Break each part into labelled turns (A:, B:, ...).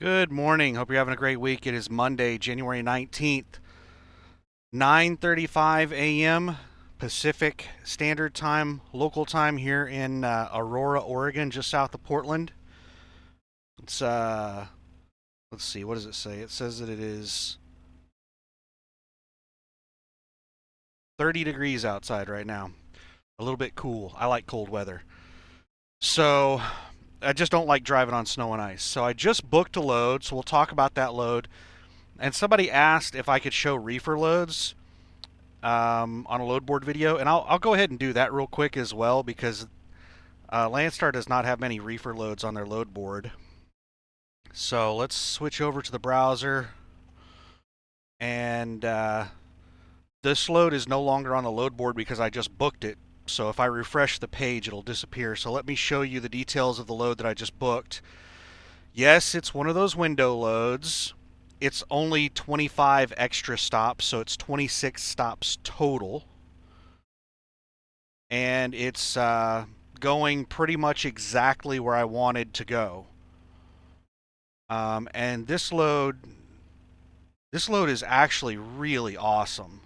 A: Good morning. Hope you're having a great week. It is Monday, January 19th, 9:35 a.m. Pacific Standard Time, local time here in Aurora, Oregon, just south of Portland. It's let's see, what does it say? It says that it is 30 degrees outside right now. A little bit cool. I like cold weather. So, I just don't like driving on snow and ice. So, I just booked a load, so we'll talk about that load. And somebody asked if I could show reefer loads on a load board video, and I'll go ahead and do that real quick as well because Landstar does not have many reefer loads on their load board. So let's switch over to the browser, and this load is no longer on the load board because I just booked it. So if I refresh the page, it'll disappear. So let me show you the details of the load that I just booked. Yes, it's one of those window loads. It's only 25 extra stops, so it's 26 stops total. And it's going pretty much exactly where I wanted to go. And this load is actually really awesome.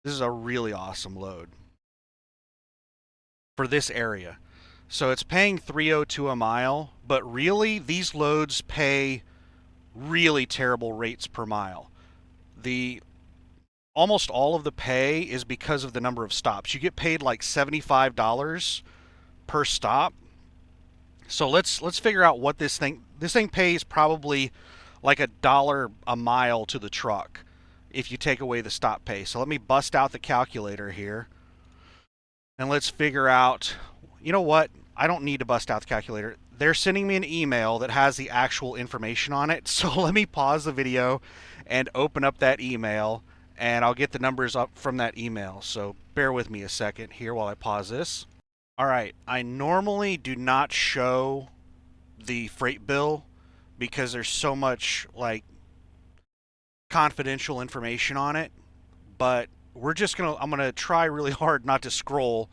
A: This is a really awesome load for this area. So it's paying 302 a mile, but really these loads pay really terrible rates per mile. The Almost all of the pay is because of the number of stops. You get paid like $75 per stop. So let's figure out what this thing pays probably like $1 a mile to the truck if you take away the stop pay. So let me bust out the calculator here and let's figure out, you know what? I don't need to bust out the calculator. They're sending me an email that has the actual information on it. So let me pause the video and open up that email and I'll get the numbers up from that email. So bear with me a second here while I pause this. All right, I normally do not show the freight bill because there's so much like confidential information on it, but I'm gonna try really hard not to scroll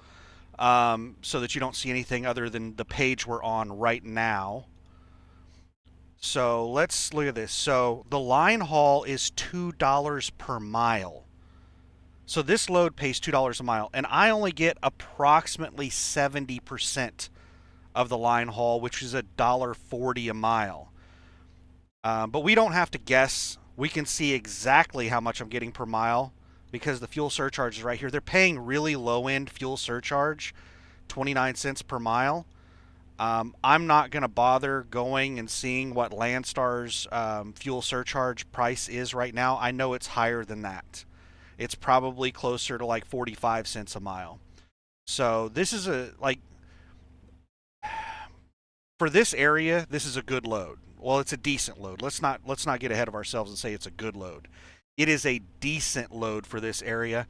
A: so that you don't see anything other than the page we're on right now. So let's look at this. So the line haul is $2 per mile. So this load pays $2 a mile, and I only get approximately 70% of the line haul, which is $1.40 a mile. But we don't have to guess. We can see exactly how much I'm getting per mile because the fuel surcharge is right here. They're paying really low end fuel surcharge, 29 cents per mile. I'm not going to bother going and seeing what Landstar's fuel surcharge price is right now. I know it's higher than that. It's probably closer to like 45 cents a mile. So this is for this area, this is a good load. Well, it's a decent load. Let's not get ahead of ourselves and say it's a good load. It is a decent load for this area,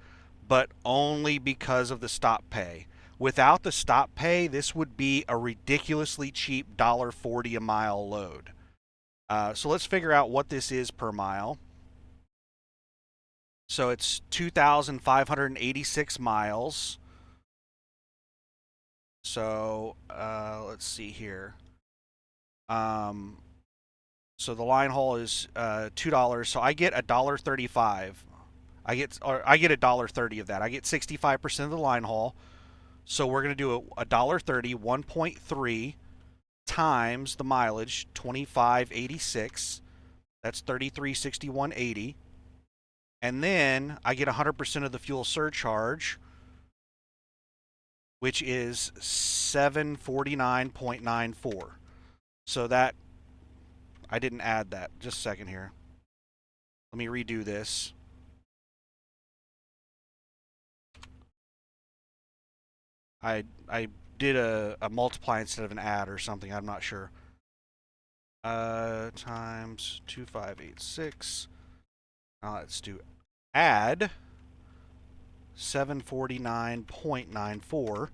A: but only because of the stop pay. Without the stop pay, this would be a ridiculously cheap $1.40 a mile load. So let's figure out what this is per mile. So it's 2,586 miles. So let's see here. Um, so the line haul is $2. So I get $1.35. I get $1.30 of that. I get 65% of the line haul. So we're going to do $1.30, 1.3 times the mileage, 2586. That's 3361.80. And then I get 100% of the fuel surcharge, which is 749.94. So that I didn't add that. Just a second here. Let me redo this. I did a multiply instead of an add or something. I'm not sure. Times 2586. Now let's do add 749.94.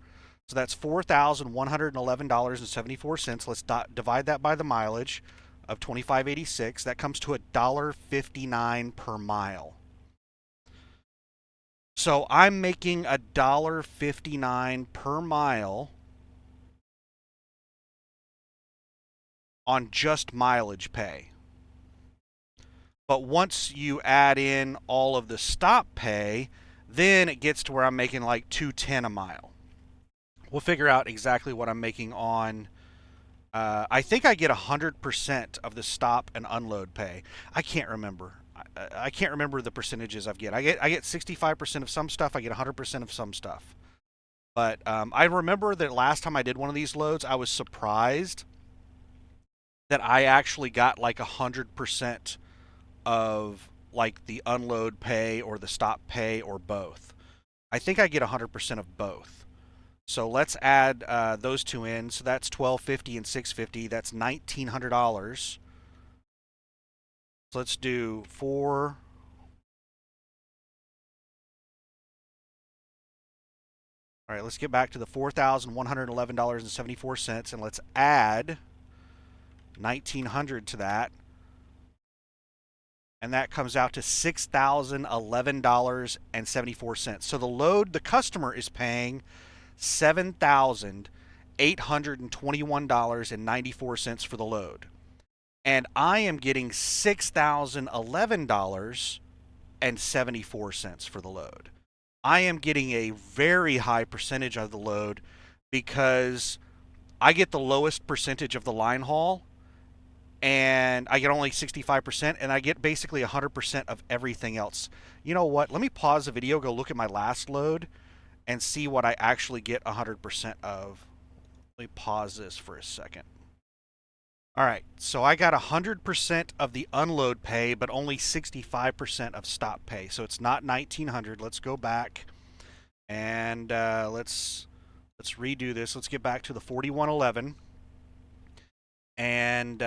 A: So that's $4,111.74. Let's divide that by the mileage of 2586. That comes to $1.59 per mile. So I'm making $1.59 per mile on just mileage pay. But once you add in all of the stop pay, then it gets to where I'm making like 210 a mile. We'll figure out exactly what I'm making on. I think I get 100% of the stop and unload pay. I can't remember. I can't remember the percentages I get 65% of some stuff. I get 100% of some stuff. But I remember that last time I did one of these loads, I was surprised that I actually got like 100% of like the unload pay or the stop pay or both. I think I get 100% of both. So let's add those two in. So that's $1,250 and $650. That's $1,900. So let's do four. All right, let's get back to the $4,111.74, and let's add 1,900 to that, and that comes out to $6,011.74. So the customer is paying $7,821.94 for the load, and I am getting $6,011.74 for the load. I am getting a very high percentage of the load because I get the lowest percentage of the line haul, and I get only 65%, and I get basically 100% of everything else. You know what? Let me pause the video, go look at my last load, and see what I actually get 100% of. Let me pause this for a second. All right, so I got 100% of the unload pay, but only 65% of stop pay. So it's not 1,900. Let's go back and let's redo this. Let's get back to the 4111, and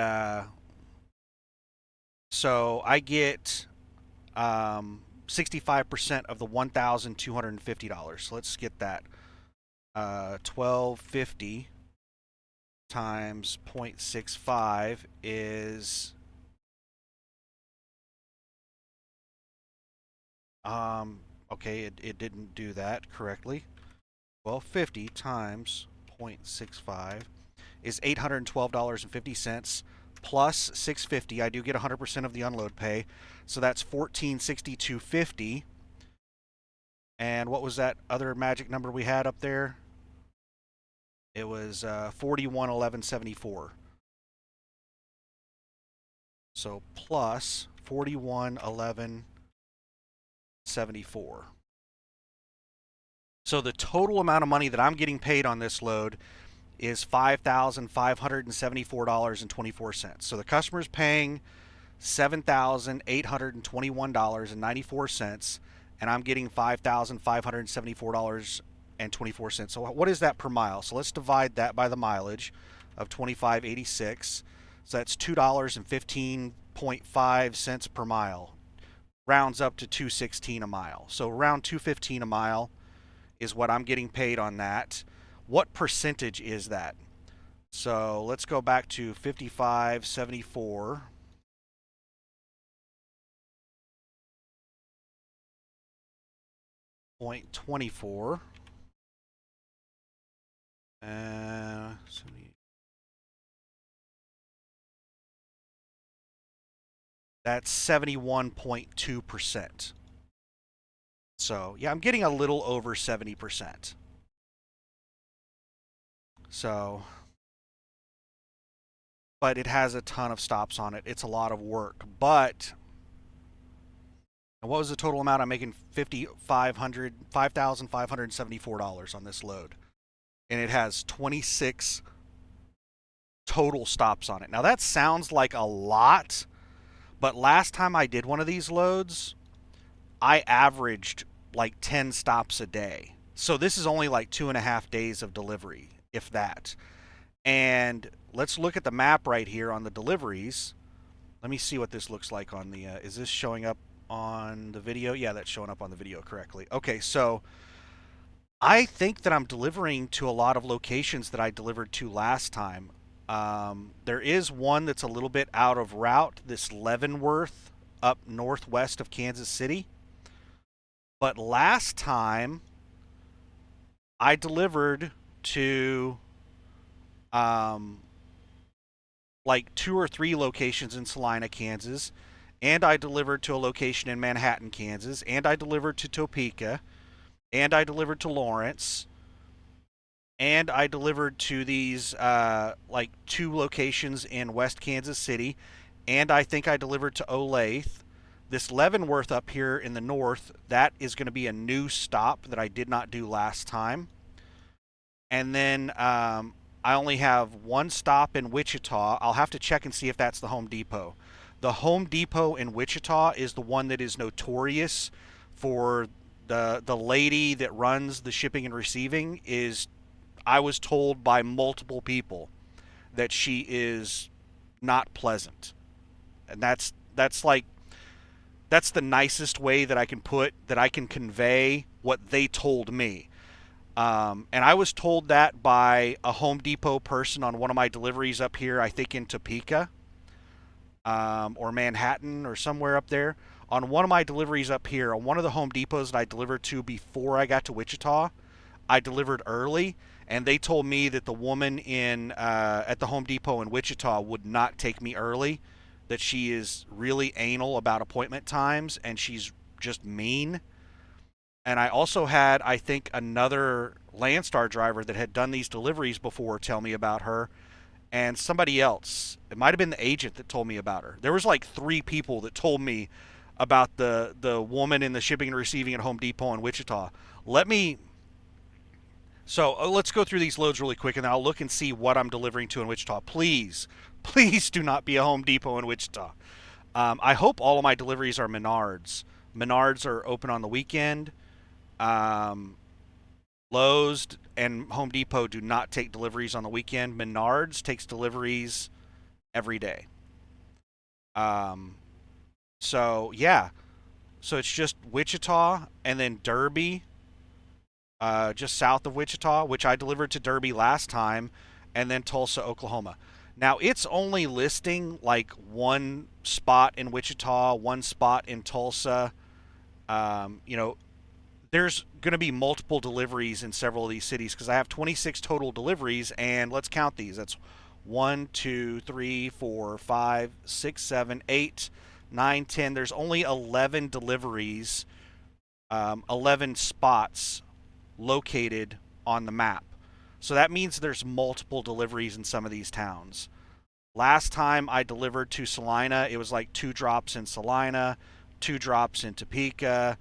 A: so I get 65% of the $1,250. So let's get that. 1,250 times 0.65 is okay, it didn't do that correctly. 1,250 times 0.65 is $812.50 plus 650. I do get 100% of the unload pay, so that's $1,462.50. And what was that other magic number we had up there? It was 4111.74. So plus 4111.74. So the total amount of money that I'm getting paid on this load is $5,574.24. So the customer's paying $7,821.94, and I'm getting $5,574.24. So what is that per mile? So let's divide that by the mileage of 2586. So that's $2.15.5 per mile. Rounds up to 216 a mile. So around 215 a mile is what I'm getting paid on that. What percentage is that? So let's go back to 5574. 0.24. That's 71.2%. So yeah, I'm getting a little over 70%. So, but it has a ton of stops on it. It's a lot of work. But what was the total amount? I'm making $5,574 on this load, and it has 26 total stops on it. Now that sounds like a lot, but last time I did one of these loads, I averaged like 10 stops a day. So this is only like 2.5 days of delivery, if that. And let's look at the map right here on the deliveries. Let me see what this looks like on the, is this showing up on the video? Yeah, that's showing up on the video correctly. Okay, so I think that I'm delivering to a lot of locations that I delivered to last time. There is one that's a little bit out of route, this Leavenworth up northwest of Kansas City. But last time I delivered to like 2 or 3 locations in Salina, Kansas, and I delivered to a location in Manhattan, Kansas, and I delivered to Topeka, and I delivered to Lawrence, and I delivered to these like 2 locations in West Kansas City, and I think I delivered to Olathe. This Leavenworth up here in the north, that is going to be a new stop that I did not do last time. And then I only have one stop in Wichita. I'll have to check and see if that's the Home Depot. The Home Depot in Wichita is the one that is notorious for the lady that runs the shipping and receiving is, I was told by multiple people that she is not pleasant. And that's like that's the nicest way that I can put that I can convey what they told me. And I was told that by a Home Depot person on one of my deliveries up here, I think in Topeka, or Manhattan or somewhere up there. On one of my deliveries up here, on one of the Home Depots that I delivered to before I got to Wichita, I delivered early, and they told me that the woman in at the Home Depot in Wichita would not take me early, that she is really anal about appointment times, and she's just mean. And I also had, I think, another Landstar driver that had done these deliveries before tell me about her, and somebody else. It might have been the agent that told me about her. There was like 3 people that told me about the woman in the shipping and receiving at Home Depot in Wichita. Let me let's go through these loads really quick, and then I'll look and see what I'm delivering to in Wichita. Please, please do not be a Home Depot in Wichita. I hope all of my deliveries are Menards. Menards are open on the weekend. Um, Lowe's and Home Depot do not take deliveries on the weekend. Menards takes deliveries every day. Um, so yeah, so it's just Wichita and then Derby, just south of Wichita, which I delivered to Derby last time, and then Tulsa, Oklahoma. Now it's only listing like one spot in Wichita, one spot in Tulsa. You know, there's going to be multiple deliveries in several of these cities because I have 26 total deliveries, and let's count these. That's 1, 2, 3, 4, 5, 6, 7, 8, 9, 10. There's only 11 deliveries, 11 spots located on the map. So that means there's multiple deliveries in some of these towns. Last time I delivered to Salina, it was like 2 drops in Salina, 2 drops in Topeka.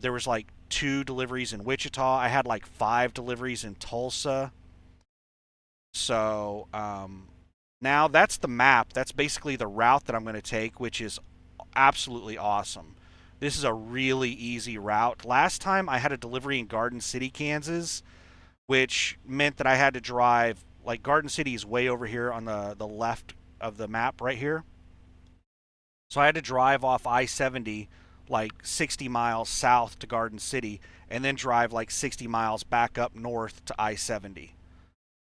A: There was like 2 deliveries in Wichita. I had like 5 deliveries in Tulsa. So now that's the map. That's basically the route that I'm going to take, which is absolutely awesome. This is a really easy route. Last time I had a delivery in Garden City, Kansas, which meant that I had to drive, like Garden City is way over here on the left of the map right here. So I had to drive off I-70 like 60 miles south to Garden City and then drive like 60 miles back up north to I-70.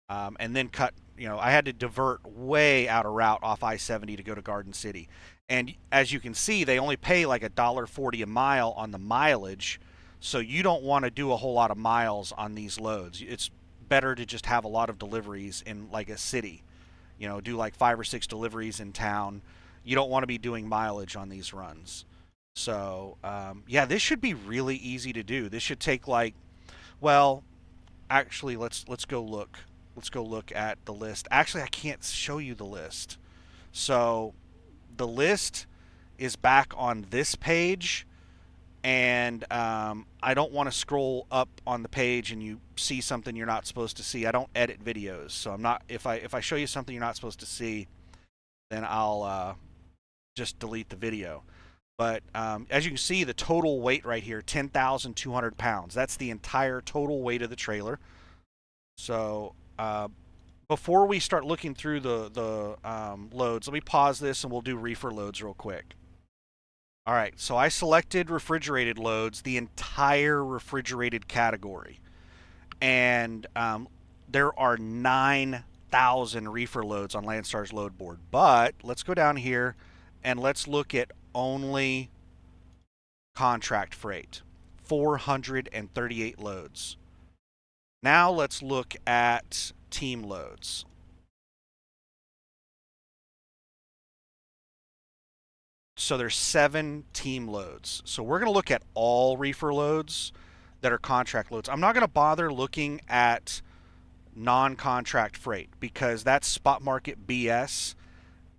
A: And then cut, I had to divert way out of route off I-70 to go to Garden City. And as you can see, they only pay like $1.40 a mile on the mileage. So you don't want to do a whole lot of miles on these loads. It's better to just have a lot of deliveries in like a city. Do like 5 or 6 deliveries in town. You don't want to be doing mileage on these runs. So yeah, this should be really easy to do. This should take like, well, actually, let's go look. Let's go look at the list. Actually, I can't show you the list. So the list is back on this page, and I don't want to scroll up on the page and you see something you're not supposed to see. I don't edit videos, so I'm not. If I show you something you're not supposed to see, then I'll just delete the video. But as you can see, the total weight right here, 10,200 pounds. That's the entire total weight of the trailer. So before we start looking through the loads, let me pause this and we'll do reefer loads real quick. All right, so I selected refrigerated loads, the entire refrigerated category. And there are 9,000 reefer loads on Landstar's load board. But let's go down here and let's look at only contract freight, 438 loads. Now let's look at team loads. So there's 7 team loads. So we're going to look at all reefer loads that are contract loads. I'm not going to bother looking at non-contract freight because that's spot market BS,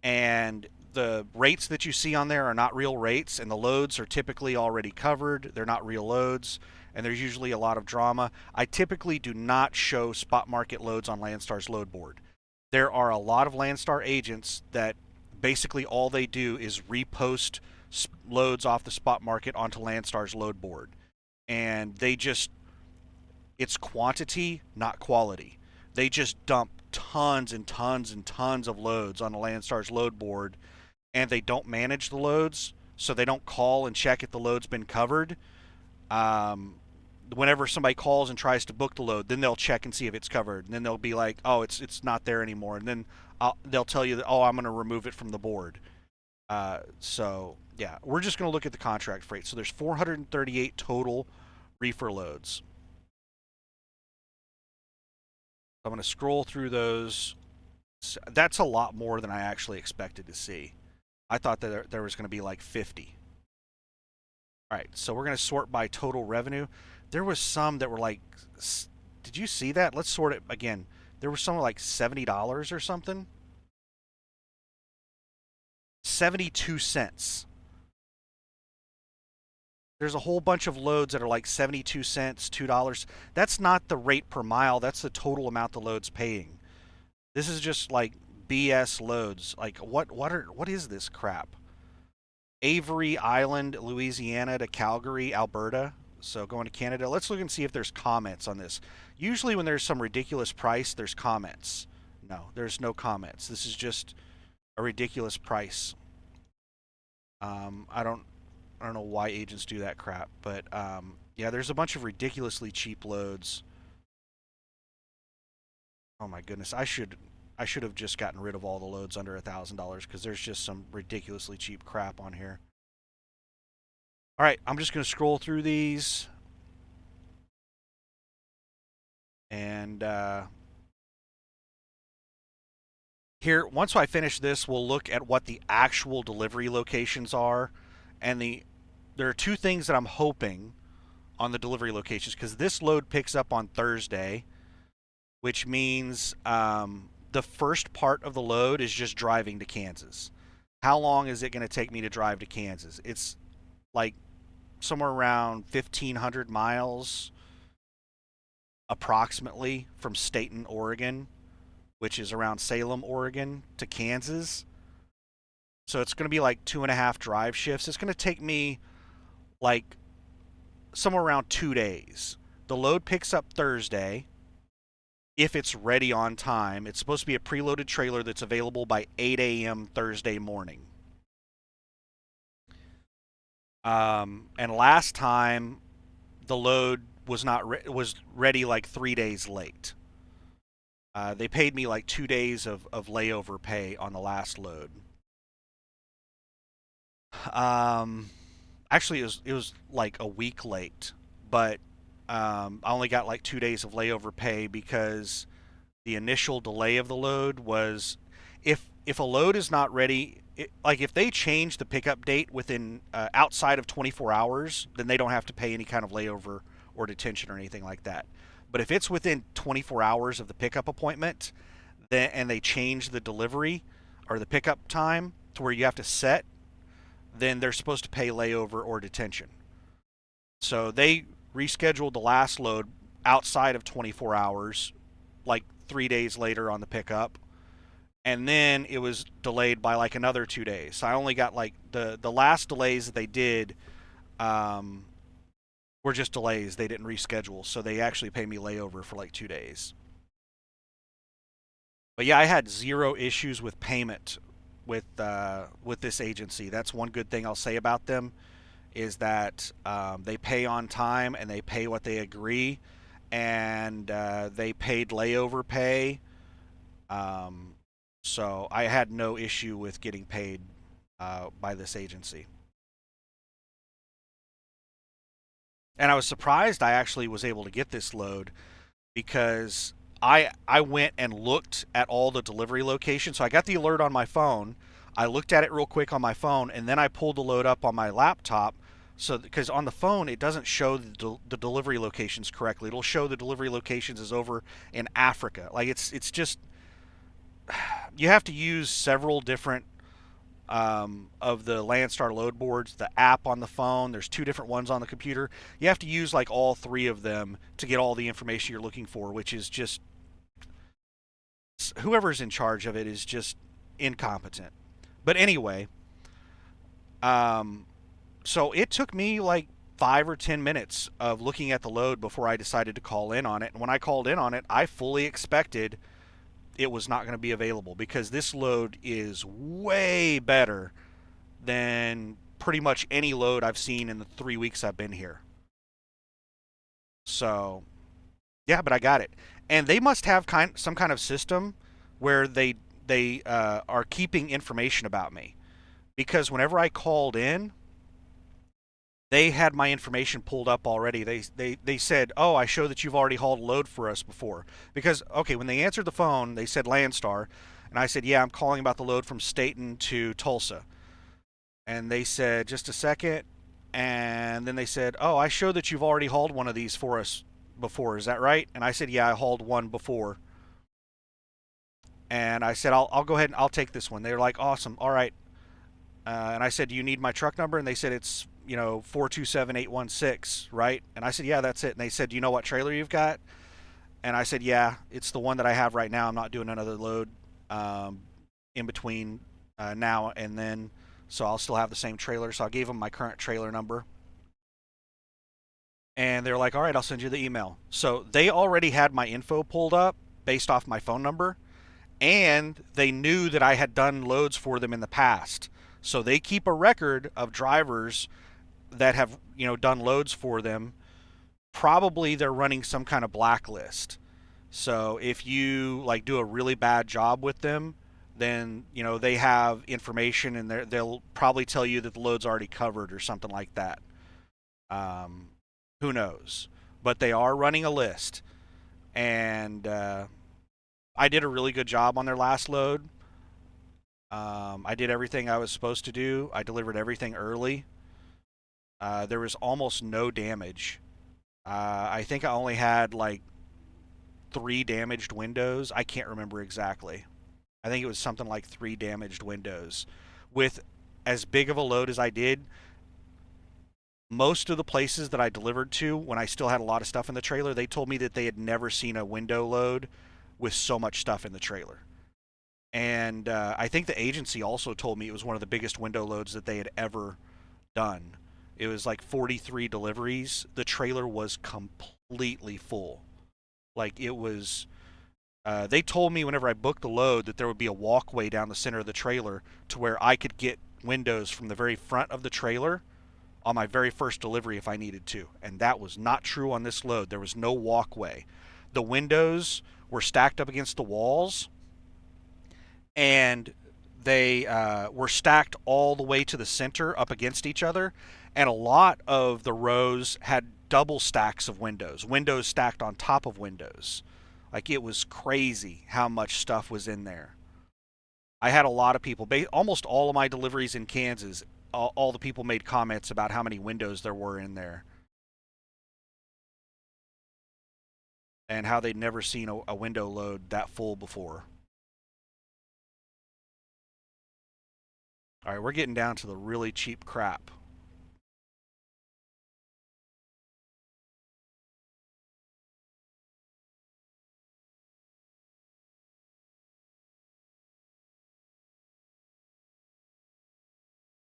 A: and the rates that you see on there are not real rates, and the loads are typically already covered. They're not real loads, and there's usually a lot of drama. I typically do not show spot market loads on Landstar's load board. There are a lot of Landstar agents that basically all they do is repost loads off the spot market onto Landstar's load board. And it's quantity, not quality. They just dump tons and tons and tons of loads on the Landstar's load board, and they don't manage the loads, so they don't call and check if the load's been covered. Um, Whenever somebody calls and tries to book the load, then they'll check and see if it's covered, and then they'll be like, "Oh, it's not there anymore," and then they'll tell you that, "Oh, I'm going to remove it from the board." So yeah, we're just going to look at the contract freight. So there's 438 total reefer loads. I'm going to scroll through those. That's a lot more than I actually expected to see. I thought that there was going to be like 50. All right, so we're going to sort by total revenue. There was some that were like, did you see that? Let's sort it again. There was some like $70 or something. 72 cents. There's a whole bunch of loads that are like 72 cents, $2. That's not the rate per mile. That's the total amount the load's paying. This is just like BS loads. Like what is this crap? Avery Island, Louisiana to Calgary, Alberta. So going to Canada. Let's look and see if there's comments on this. Usually when there's some ridiculous price, there's comments. No, there's no comments. This is just a ridiculous price. I don't know why agents do that crap, but yeah, there's a bunch of ridiculously cheap loads. Oh my goodness, I should have just gotten rid of all the loads under $1,000 because there's just some ridiculously cheap crap on here. All right, I'm just going to scroll through these, and here, once I finish this, we'll look at what the actual delivery locations are, and there are 2 things that I'm hoping on the delivery locations because this load picks up on Thursday, which means the first part of the load is just driving to Kansas. How long is it going to take me to drive to Kansas? It's like somewhere around 1,500 miles approximately from Staten, Oregon, which is around Salem, Oregon, to Kansas. So it's going to be like 2.5 drive shifts. It's going to take me like somewhere around 2 days. The load picks up Thursday. If it's ready on time, it's supposed to be a preloaded trailer that's available by 8 a.m. Thursday morning. And last time, the load was not was ready like 3 days late. They paid me like 2 days of layover pay on the last load. Um, Actually, it was like a week late, but I only got like 2 days of layover pay because the initial delay of the load was if a load is not ready, like if they change the pickup date within outside of 24 hours, then they don't have to pay any kind of layover or detention or anything like that. But if it's within 24 hours of the pickup appointment, then and they change the delivery or the pickup time to where you have to set, then they're supposed to pay layover or detention. So they rescheduled the last load outside of 24 hours, like 3 days later on the pickup, and then it was delayed by like another 2 days. So I only got like the last delays that they did were just delays. They didn't reschedule, so they actually paid me layover for like 2 days. But yeah, I had zero issues with payment with this agency. That's one good thing I'll say about them is that they pay on time and they pay what they agree, and they paid layover pay. So I had no issue with getting paid by this agency. And I was surprised I actually was able to get this load because I went and looked at all the delivery locations. So I got the alert on my phone. I looked at it real quick on my phone, and then I pulled the load up on my laptop. So, because on the phone it doesn't show the delivery locations correctly. It'll show the delivery locations as over in Africa. Like it's just you have to use several different of the Landstar load boards, the app on the phone. There's two different ones on the computer. You have to use like all three of them to get all the information you're looking for, which is just whoever's in charge of it is just incompetent. But anyway, um, so it took me like 5 or 10 minutes of looking at the load before I decided to call in on it. And when I called in on it, I fully expected it was not going to be available because this load is way better than pretty much any load I've seen in the 3 weeks I've been here. So yeah, but I got it, and they must have some kind of system where they are keeping information about me because whenever I called in, they had my information pulled up already. They said, "Oh, I show that you've already hauled a load for us before." Because okay, when they answered the phone, they said Landstar, and I said, "Yeah, I'm calling about the load from Staten to Tulsa." And they said, "Just a second." And then they said, "Oh, I show that you've already hauled one of these for us before. Is that right?" And I said, "Yeah, I hauled one before." And I said, "I'll go ahead and I'll take this one." They were like, "Awesome, all right." And I said, "Do you need my truck number?" And they said, "It's 427816, right?" And I said, "Yeah, that's it." And they said, "Do you know what trailer you've got?" And I said, "Yeah, it's the one that I have right now. I'm not doing another load um, in between now and then, so I'll still have the same trailer." So I gave them my current trailer number, and they're like, "All right, I'll send you the email." So they already had my info pulled up based off my phone number, and they knew that I had done loads for them in the past. So they keep a record of drivers that have done loads for them. Probably they're running some kind of blacklist. So if you like do a really bad job with them, then they have information, and they'll probably tell you that the load's already covered or something like that. Um, who knows? But they are running a list, and I did a really good job on their last load. I did everything I was supposed to do. I delivered everything early. There was almost no damage. I think I only had like 3 damaged windows. I can't remember exactly. I think it was something like 3 damaged windows. With as big of a load as I did, most of the places that I delivered to, when I still had a lot of stuff in the trailer, they told me that they had never seen a window load with so much stuff in the trailer. And I think the agency also told me it was one of the biggest window loads that they had ever done. It was like 43 deliveries. The trailer was completely full. Like it was. They told me whenever I booked the load that there would be a walkway down the center of the trailer to where I could get windows from the very front of the trailer on my very first delivery if I needed to. And that was not true on this load. There was no walkway. The windows were stacked up against the walls, and they were stacked all the way to the center up against each other. And a lot of the rows had double stacks of windows, windows stacked on top of windows. Like it was crazy how much stuff was in there. I had a lot of people, almost all of my deliveries in Kansas, all the people made comments about how many windows there were in there and how they'd never seen a window load that full before. All right, we're getting down to the really cheap crap.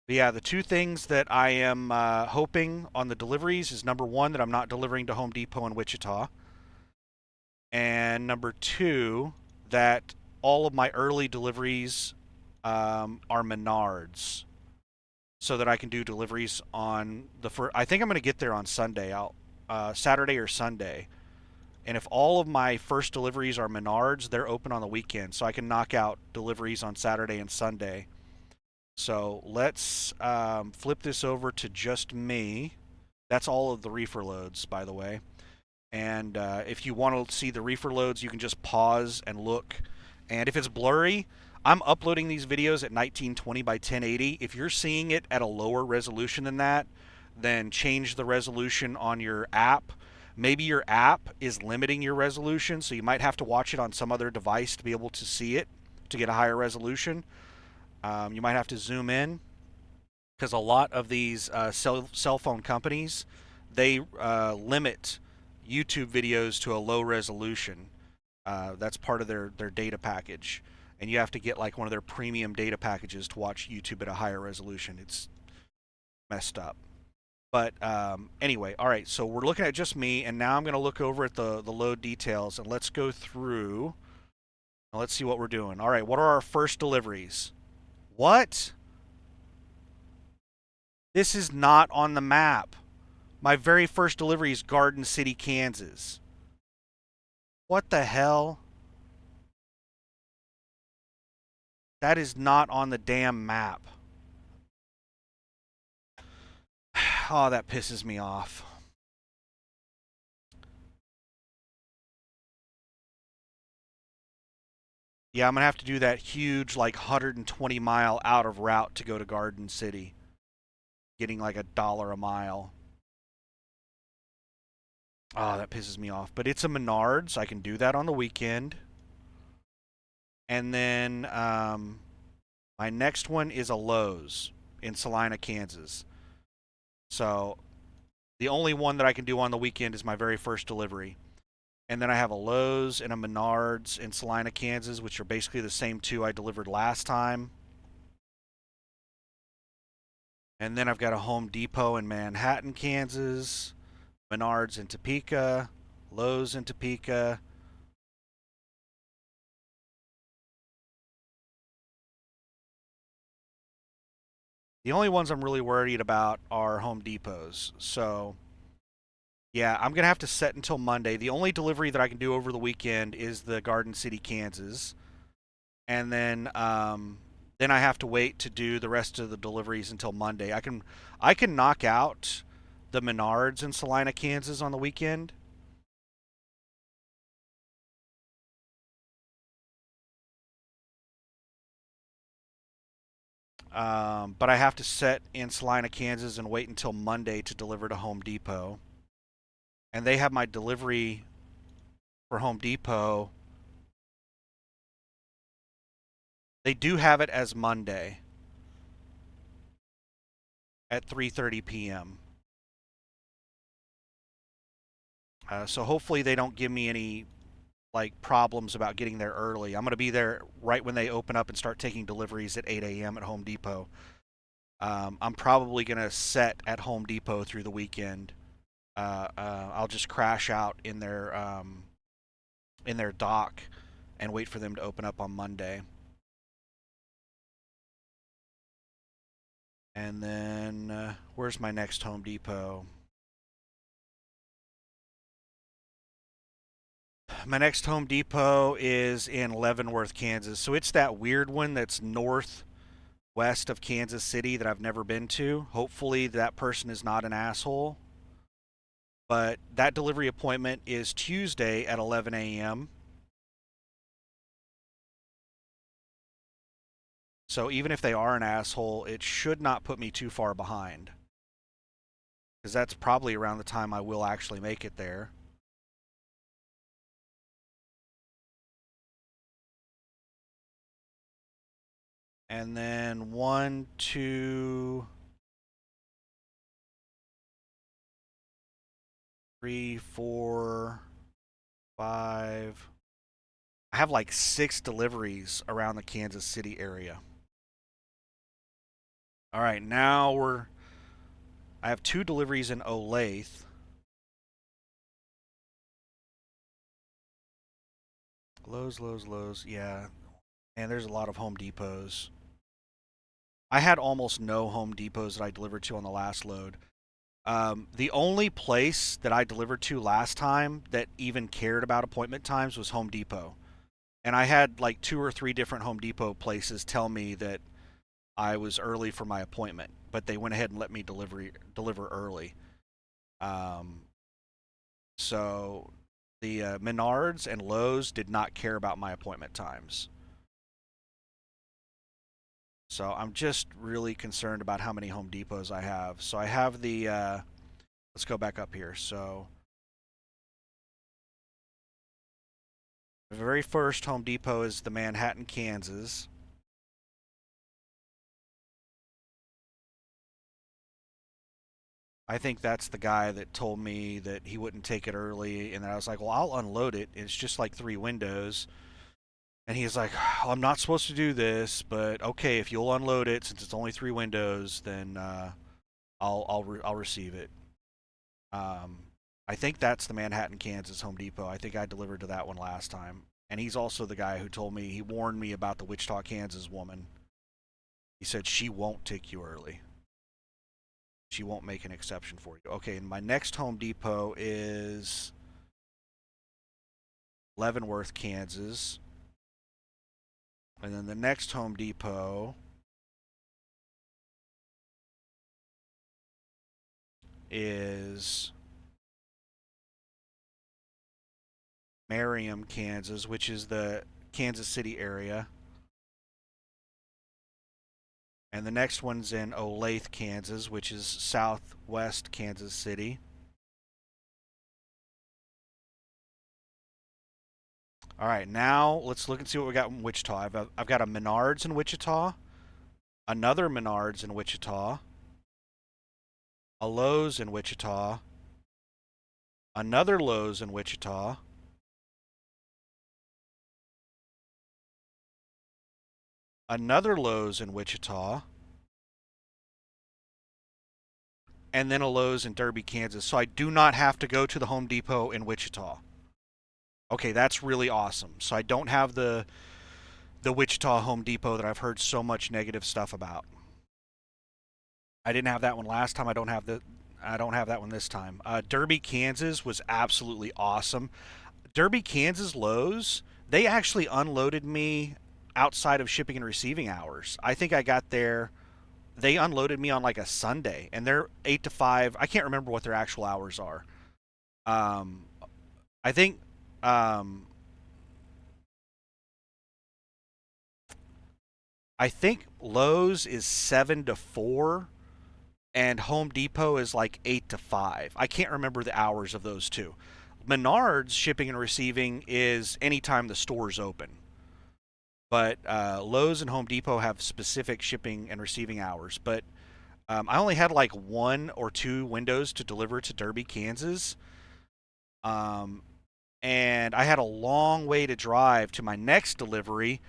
A: But yeah, the two things that I am hoping on the deliveries is number one, that I'm not delivering to Home Depot in Wichita, and number two, that all of my early deliveries are Menards, so that I can do deliveries on the first. I think I'm going to get there on Sunday. I'll Saturday or Sunday. And if all of my first deliveries are Menards, they're open on the weekend, so I can knock out deliveries on Saturday and Sunday. So let's flip this over to just me. That's all of the reefer loads, by the way. And if you want to see the reefer loads, you can just pause and look. And if it's blurry, I'm uploading these videos at 1920 by 1080. If you're seeing it at a lower resolution than that, then change the resolution on your app. Maybe your app is limiting your resolution, so you might have to watch it on some other device to be able to see it to get a higher resolution. You might have to zoom in because a lot of these cell phone companies they limit YouTube videos to a low resolution. That's part of their data package, and you have to get like one of their premium data packages to watch YouTube at a higher resolution. It's messed up. But anyway, all right. So we're looking at just me, and now I'm going to look over at the load details, and let's go through. And let's see what we're doing. All right. What are our first deliveries? What? This is not on the map. My very first delivery is Garden City, Kansas. What the hell? That is not on the damn map. Oh, that pisses me off. Yeah, I'm gonna have to do that huge, like 120-mile out of route to go to Garden City, getting like $1 a mile. Oh, that pisses me off. But it's a Menards. I can do that on the weekend. And then my next one is a Lowe's in Salina, Kansas. So the only one that I can do on the weekend is my very first delivery. And then I have a Lowe's and a Menards in Salina, Kansas, which are basically the same two I delivered last time. And then I've got a Home Depot in Manhattan, Kansas, Menards in Topeka, Lowe's in Topeka. The only ones I'm really worried about are Home Depots. So, yeah, I'm going to have to set until Monday. The only delivery that I can do over the weekend is the Garden City, Kansas. And then I have to wait to do the rest of the deliveries until Monday. I can knock out the Menards in Salina, Kansas on the weekend. But I have to set in Salina, Kansas and wait until Monday to deliver to Home Depot. And they have my delivery for Home Depot. They do have it as Monday at 3:30 p.m. So hopefully they don't give me any like problems about getting there early. I'm going to be there right when they open up and start taking deliveries at 8 a.m. at Home Depot. I'm probably going to set at Home Depot through the weekend. I'll just crash out in their dock and wait for them to open up on Monday. And then where's my next Home Depot? My next Home Depot is in Leavenworth, Kansas. So it's that weird one that's northwest of Kansas City that I've never been to. Hopefully that person is not an asshole. But that delivery appointment is Tuesday at 11 a.m. So even if they are an asshole, it should not put me too far behind. Because that's probably around the time I will actually make it there. And then one, two, three, four, five. I have like 6 deliveries around the Kansas City area. All right, I have 2 deliveries in Olathe. Lowe's. Yeah, and there's a lot of Home Depots. I had almost no Home Depots that I delivered to on the last load. The only place that I delivered to last time that even cared about appointment times was Home Depot. And I had like 2 or 3 different Home Depot places tell me that I was early for my appointment, but they went ahead and let me deliver early. Um, so the Menards and Lowe's did not care about my appointment times. So I'm just really concerned about how many Home Depots I have. So I have the, let's go back up here. So the very first Home Depot is the Manhattan, Kansas. I think that's the guy that told me that he wouldn't take it early, and then I was like, "Well, I'll unload it. It's just like three windows." And he's like, oh, "I'm not supposed to do this, but okay, if you'll unload it, since it's only three windows, then I'll receive it." Um, I think that's the Manhattan, Kansas Home Depot. I think I delivered to that one last time. And he's also the guy who told me, he warned me about the Wichita, Kansas woman. He said she won't take you early. She won't make an exception for you. Okay, and my next Home Depot is Leavenworth, Kansas. And then the next Home Depot is Merriam, Kansas, which is the Kansas City area. And the next one's in Olathe, Kansas, which is southwest Kansas City. All right, now let's look and see what we got in Wichita. I've got a Menards in Wichita, another Menards in Wichita, a Lowe's in Wichita, another Lowe's in Wichita, another Lowe's in Wichita, and then a Lowe's in Derby, Kansas. So I do not have to go to the Home Depot in Wichita. Okay, that's really awesome. So I don't have the Wichita Home Depot that I've heard so much negative stuff about. I didn't have that one last time. I don't have that one this time. Derby, Kansas was absolutely awesome. Derby, Kansas Lowe's, they actually unloaded me outside of shipping and receiving hours. I think I got there. They unloaded me on like a Sunday, and they're 8 to 5. I can't remember what their actual hours are. Um, I think um, I think Lowe's is 7 to 4, and Home Depot is like 8 to 5. I can't remember the hours of those two. Menards shipping and receiving is anytime the store's open, but Lowe's and Home Depot have specific shipping and receiving hours. But I only had like one or two windows to deliver to Derby, Kansas, um, and I had a long way to drive to my next delivery,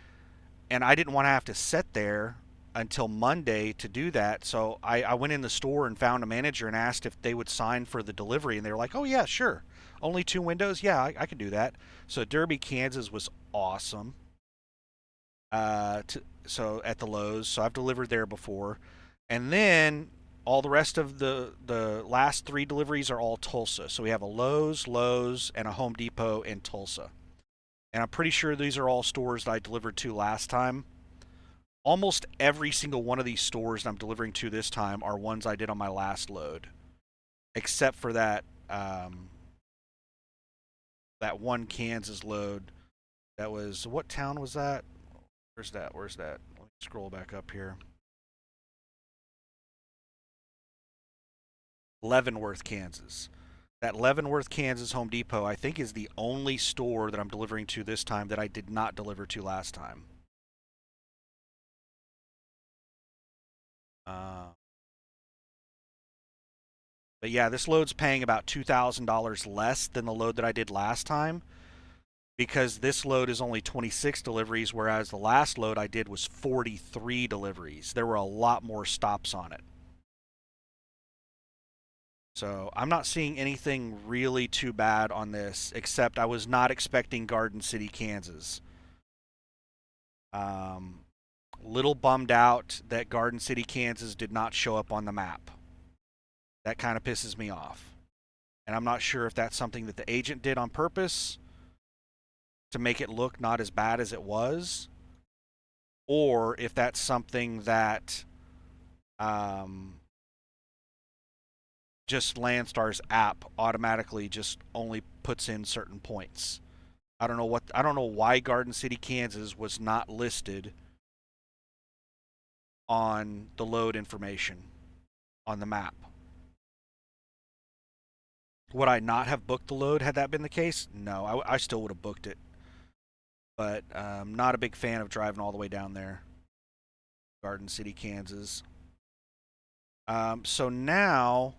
A: and I didn't want to have to sit there until Monday to do that. So I went in the store and found a manager and asked if they would sign for the delivery, and they were like, "Oh yeah, sure. Only two windows? Yeah, I could do that." So Derby, Kansas was awesome. So at the Lowe's, so I've delivered there before, and then all the rest of the last three deliveries are all Tulsa. So we have a Lowe's, and a Home Depot in Tulsa, and I'm pretty sure these are all stores that I delivered to last time. Almost every single one of these stores that I'm delivering to this time are ones I did on my last load, except for that one Kansas load. That was, what town was that? Where's that? Where's that? Let me scroll back up here. Leavenworth, Kansas. That Leavenworth, Kansas Home Depot, I think, is the only store that I'm delivering to this time that I did not deliver to last time. Uh, but yeah, this load's paying about $2,000 less than the load that I did last time, because this load is only 26 deliveries, whereas the last load I did was 43 deliveries. There were a lot more stops on it. So I'm not seeing anything really too bad on this, except I was not expecting Garden City, Kansas. Um, little bummed out that Garden City, Kansas did not show up on the map. That kind of pisses me off. And I'm not sure if that's something that the agent did on purpose to make it look not as bad as it was, or if that's something that um, just Landstar's app automatically just only puts in certain points. I don't know why Garden City, Kansas was not listed on the load information on the map. Would I not have booked the load had that been the case? No, I still would have booked it. But not a big fan of driving all the way down there, Garden City, Kansas. So now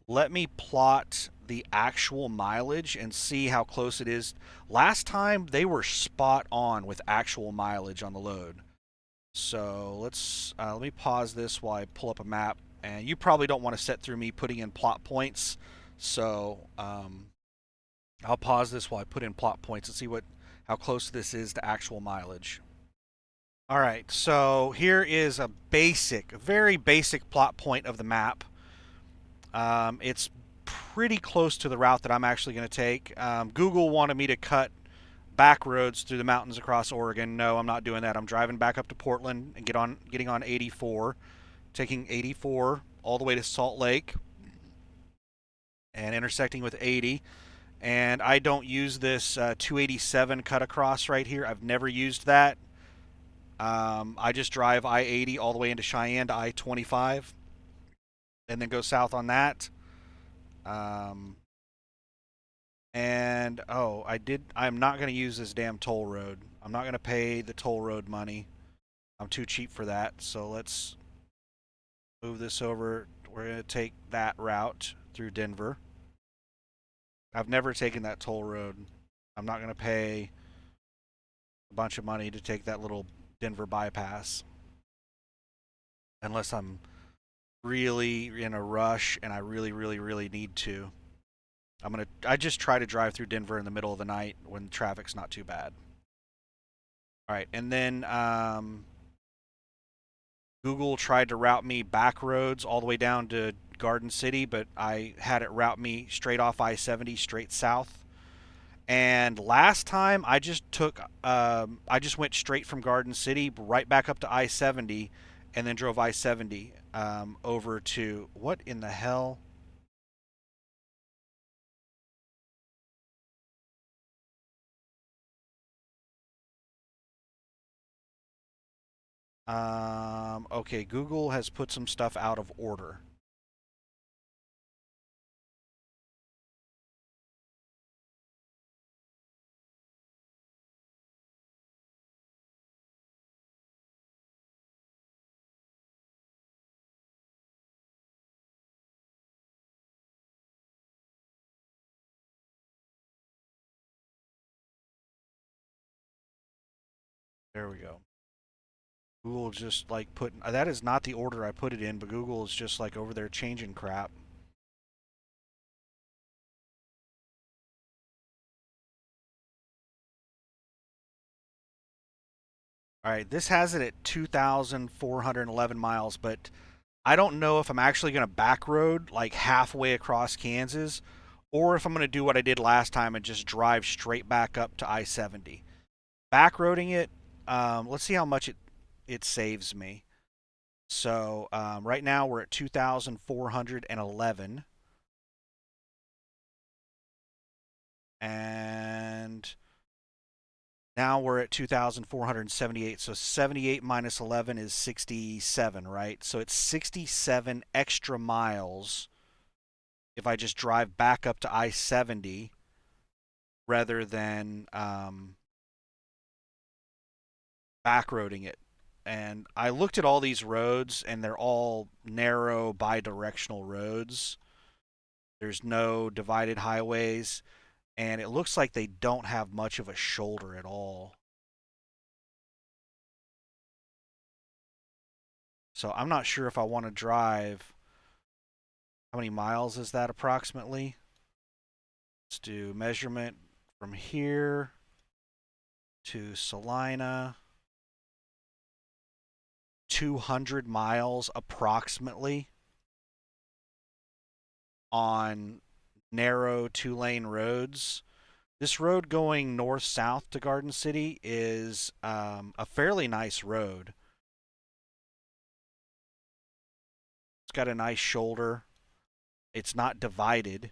A: let me plot the actual mileage and see how close it is. Last time they were spot on with actual mileage on the load. So let me pause this while I pull up a map. And you probably don't want to set through me putting in plot points. So I'll pause this while I put in plot points and see what how close this is to actual mileage. All right, so here is a basic, very basic plot point of the map. It's pretty close to the route that I'm actually going to take. Google wanted me to cut back roads through the mountains across Oregon. No, I'm not doing that. I'm driving back up to Portland and getting on 84, taking 84 all the way to Salt Lake and intersecting with 80. And I don't use this 287 cut across right here. I've never used that. I just drive I-80 all the way into Cheyenne to I-25 and then go south on that. Um, and oh, I'm not going to use this damn toll road. I'm not going to pay the toll road money. I'm too cheap for that. So let's move this over. We're going to take that route through Denver. I've never taken that toll road. I'm not going to pay a bunch of money to take that little Denver bypass unless I'm really in a rush and I really need to. I just try to drive through Denver in the middle of the night when traffic's not too bad. All right, and then Google tried to route me back roads all the way down to Garden City, but I had it route me straight off I-70 straight south. And last time I just went straight from Garden City right back up to I-70, and then drove I-70 over to what in the hell? Okay, Google has put some stuff out of order. There we go. Google just like put that is not the order I put it in, but Google is just like over there changing crap. All right, this has it at 2,411 miles, but I don't know if I'm actually going to back road like halfway across Kansas or if I'm going to do what I did last time and just drive straight back up to I-70. Back roading it, let's see how much it saves me. So right now we're at 2,411, and now we're at 2,478. So 78 minus 11 is 67, right? So it's 67 extra miles if I just drive back up to I-70 rather than backroading it. And I looked at all these roads, and they're all narrow, bi-directional roads. There's no divided highways, and it looks like they don't have much of a shoulder at all. So I'm not sure if I want to drive. How many miles is that approximately? Let's do measurement from here to Salina. 200 miles approximately on narrow 2-lane roads. This road going north south to Garden City is a fairly nice road. It's got a nice shoulder. It's not divided,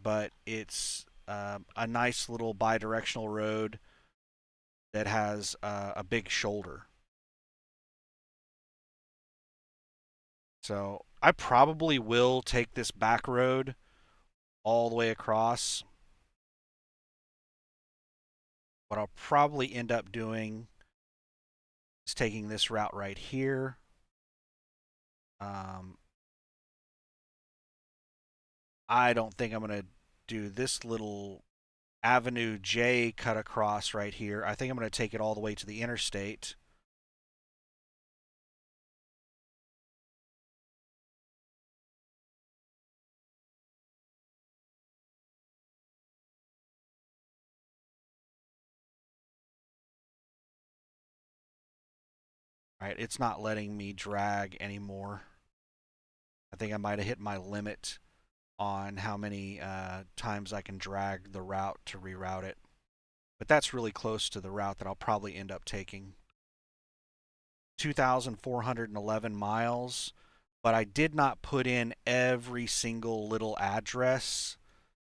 A: but it's a nice little bi-directional road that has a big shoulder. So I probably will take this back road all the way across. What I'll probably end up doing is taking this route right here. Um, I don't think I'm going to do this little Avenue J cut across right here. I think I'm going to take it all the way to the interstate. Right, it's not letting me drag anymore. I think I might have hit my limit on how many times I can drag the route to reroute it. But that's really close to the route that I'll probably end up taking. 2,411 miles, but I did not put in every single little address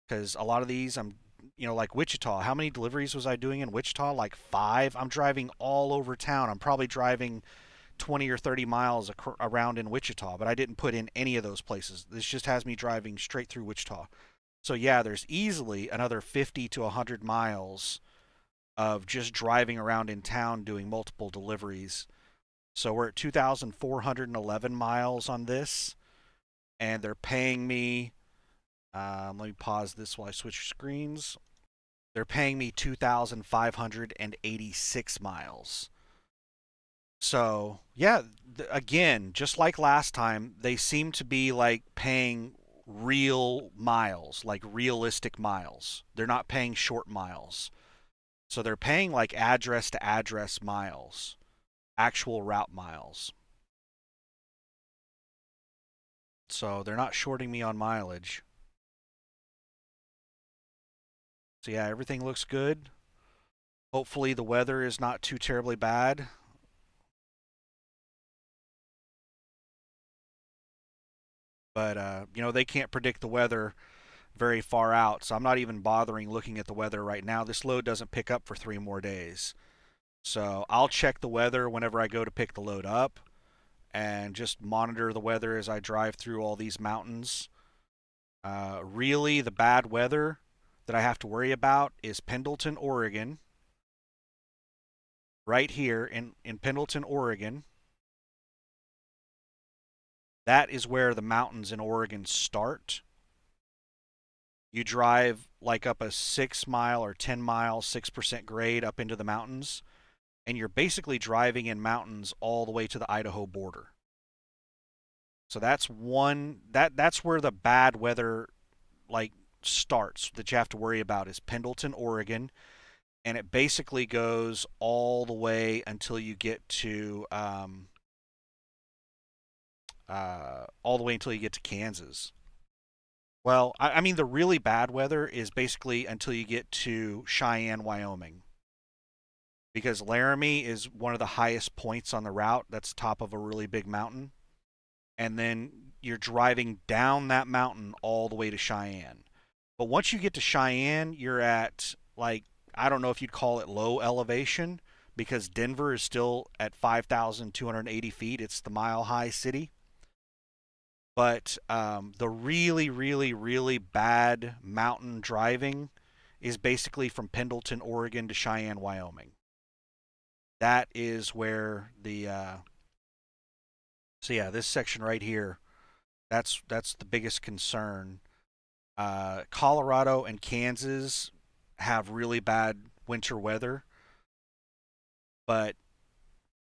A: because a lot of these like Wichita. How many deliveries was I doing in Wichita? Like five. I'm driving all over town. I'm probably driving 20 or 30 miles around in Wichita, but I didn't put in any of those places. This just has me driving straight through Wichita. So yeah, there's easily another 50 to 100 miles of just driving around in town doing multiple deliveries. So we're at 2,411 miles on this, and they're paying me. Let me pause this while I switch screens. They're paying me 2,586 miles. So, yeah, again, just like last time, they seem to be like paying real miles, like realistic miles. They're not paying short miles. So they're paying like address to address miles, actual route miles. So they're not shorting me on mileage. So yeah, everything looks good. Hopefully the weather is not too terribly bad. But they can't predict the weather very far out, so I'm not even bothering looking at the weather right now. This load doesn't pick up for 3 more days. So I'll check the weather whenever I go to pick the load up and just monitor the weather as I drive through all these mountains. Really, the bad weather that I have to worry about is Pendleton, Oregon. Right here in Pendleton, Oregon. That is where the mountains in Oregon start. You drive like up a 6 mile or 10 mile, 6% grade up into the mountains, and you're basically driving in mountains all the way to the Idaho border. So that's where the bad weather like starts that you have to worry about is Pendleton, Oregon, and it basically goes all the way until you get to all the way until you get to Kansas. Well, I mean the really bad weather is basically until you get to Cheyenne, Wyoming, because Laramie is one of the highest points on the route. That's top of a really big mountain, and then you're driving down that mountain all the way to Cheyenne. But once you get to Cheyenne, you're at like I don't know if you'd call it low elevation because Denver is still at 5,280 feet. It's the mile high city. But the really, really, really bad mountain driving is basically from Pendleton, Oregon to Cheyenne, Wyoming. That is where the so yeah, this section right here, that's the biggest concern. Colorado and Kansas have really bad winter weather, but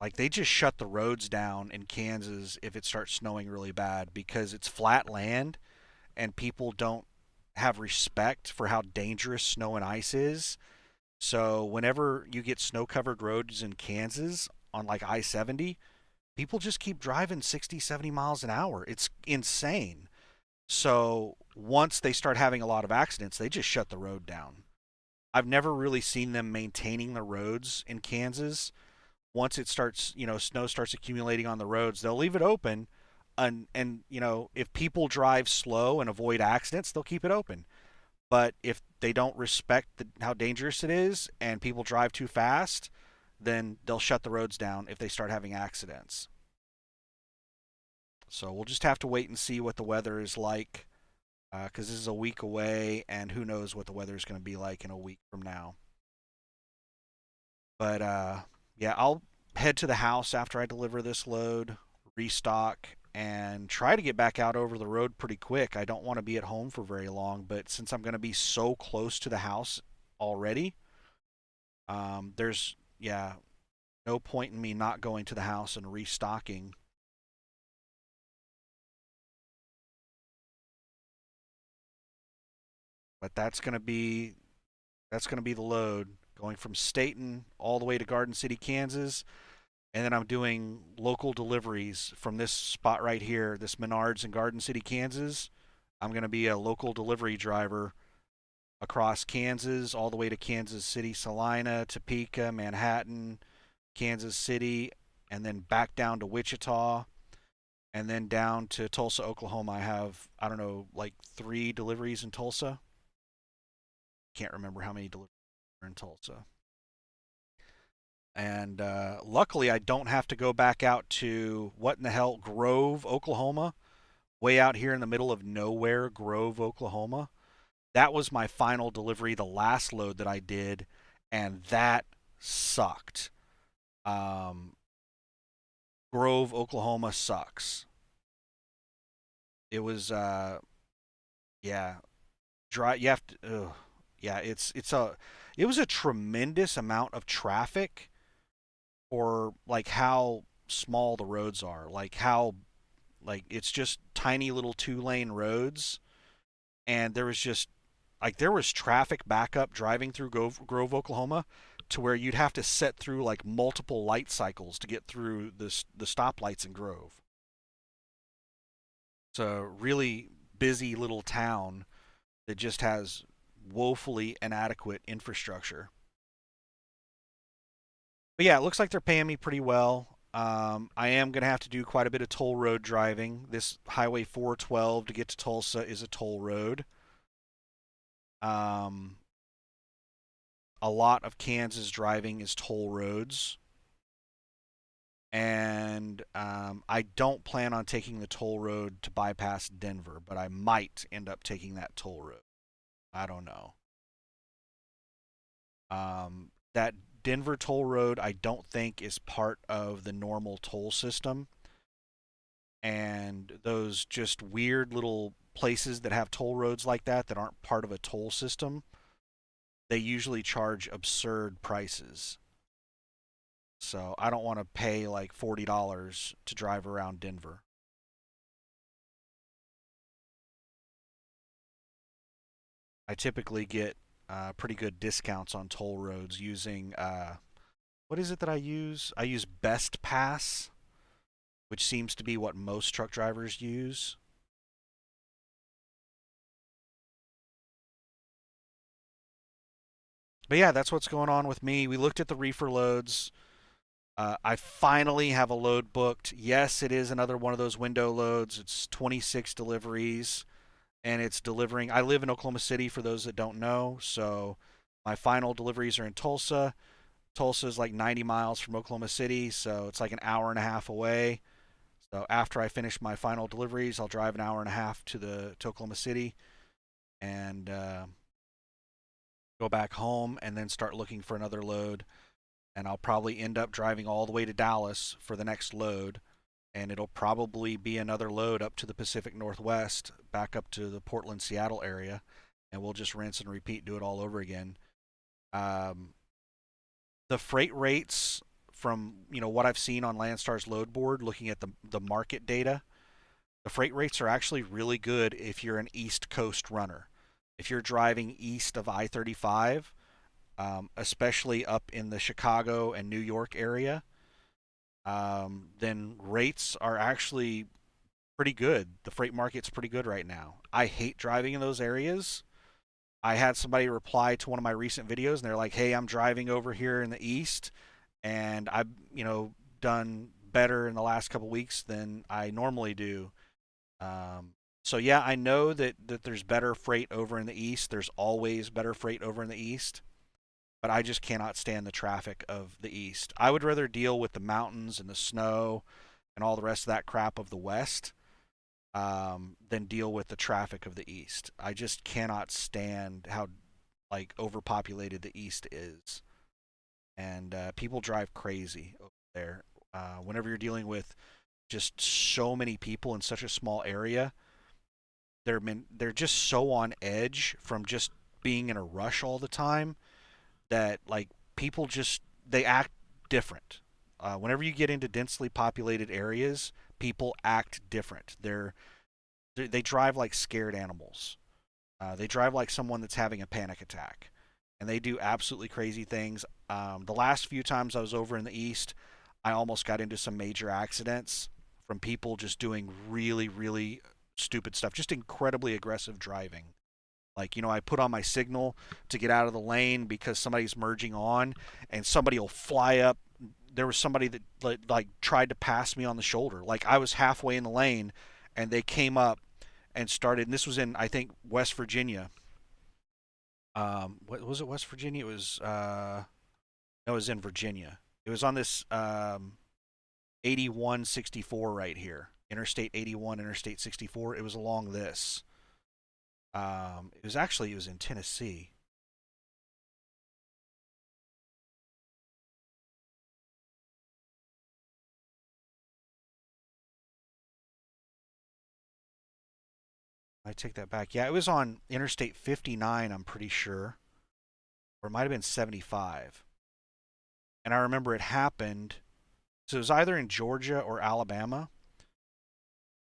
A: like they just shut the roads down in Kansas if it starts snowing really bad because it's flat land and people don't have respect for how dangerous snow and ice is. So whenever you get snow-covered roads in Kansas on like I-70, people just keep driving 60, 70 miles an hour. It's insane. So once they start having a lot of accidents, they just shut the road down. I've never really seen them maintaining the roads in Kansas. Once it starts, snow starts accumulating on the roads, they'll leave it open and if people drive slow and avoid accidents, they'll keep it open. But if they don't respect how dangerous it is and people drive too fast, then they'll shut the roads down if they start having accidents. So we'll just have to wait and see what the weather is like, because this is a week away, and who knows what the weather is going to be like in a week from now. But yeah, I'll head to the house after I deliver this load, restock, and try to get back out over the road pretty quick. I don't want to be at home for very long, but since I'm going to be so close to the house already, there's yeah no point in me not going to the house and restocking. But that's gonna be the load going from Staten all the way to Garden City, Kansas, and then I'm doing local deliveries from this spot right here, this Menards in Garden City, Kansas. I'm going to be a local delivery driver across Kansas, all the way to Kansas City, Salina, Topeka, Manhattan, Kansas City, and then back down to Wichita, and then down to Tulsa, Oklahoma. I have, I don't know, like 3 deliveries in Tulsa. Can't remember how many deliveries are in Tulsa. And luckily, I don't have to go back out to what in the hell, Grove, Oklahoma, way out here in the middle of nowhere, Grove, Oklahoma. That was my final delivery, the last load that I did, and that sucked. Um, Grove, Oklahoma sucks. It was, yeah, dry. You have to, yeah, it was a tremendous amount of traffic for like how small the roads are, like it's just tiny little 2-lane roads, and there was traffic backup driving through Grove, Oklahoma, to where you'd have to set through like multiple light cycles to get through the stoplights in Grove. It's a really busy little town that just has woefully inadequate infrastructure. But yeah, it looks like they're paying me pretty well. I am going to have to do quite a bit of toll road driving. This Highway 412 to get to Tulsa is a toll road. Um, a lot of Kansas driving is toll roads. And I don't plan on taking the toll road to bypass Denver, but I might end up taking that toll road. I don't know. That Denver toll road, I don't think is part of the normal toll system. And those just weird little places that have toll roads like that aren't part of a toll system, they usually charge absurd prices. So I don't want to pay like $40 to drive around Denver. I typically get pretty good discounts on toll roads using what is it that I use? I use Best Pass, which seems to be what most truck drivers use. But yeah, that's what's going on with me. We looked at the reefer loads. I finally have a load booked. Yes, it is another one of those window loads. It's 26 deliveries, and it's delivering. I live in Oklahoma City, for those that don't know. So my final deliveries are in Tulsa. Tulsa is like 90 miles from Oklahoma City, so it's like an hour and a half away. So after I finish my final deliveries, I'll drive an hour and a half to Oklahoma City and go back home, and then start looking for another load. And I'll probably end up driving all the way to Dallas for the next load, and it'll probably be another load up to the Pacific Northwest, back up to the Portland, Seattle area, and we'll just rinse and repeat, do it all over again. Um, the freight rates from what I've seen on Landstar's load board, looking at the market data, the freight rates are actually really good if you're an East Coast runner. If you're driving east of I-35, especially up in the Chicago and New York area, then rates are actually pretty good. The freight market's pretty good right now. I hate driving in those areas. I had somebody reply to one of my recent videos, and they're like, "Hey, I'm driving over here in the east, and I've done better in the last couple weeks than I normally do." So yeah, I know that there's better freight over in the east. There's always better freight over in the east, but I just cannot stand the traffic of the east. I would rather deal with the mountains and the snow and all the rest of that crap of the west. than deal with the traffic of the East. I just cannot stand how like overpopulated the East is, and people drive crazy over there. Whenever you're dealing with just so many people in such a small area, they're just so on edge from just being in a rush all the time that like people just they act different. Whenever you get into densely populated areas, people act different. They drive like scared animals. They drive like someone that's having a panic attack, and they do absolutely crazy things. The last few times I was over in the east, I almost got into some major accidents from people just doing really, really stupid stuff, just incredibly aggressive driving. Like, I put on my signal to get out of the lane because somebody's merging on, and somebody will fly up. There was somebody that like tried to pass me on the shoulder. Like I was halfway in the lane, and they came up and started. And this was in, I think, West Virginia. What was it? West Virginia? It was. It was in Virginia. It was on this 8164 right here, Interstate 81, Interstate 64. It was along this. It was in Tennessee. I take that back. Yeah, it was on Interstate 59. I'm pretty sure, or it might have been 75. And I remember it happened. So it was either in Georgia or Alabama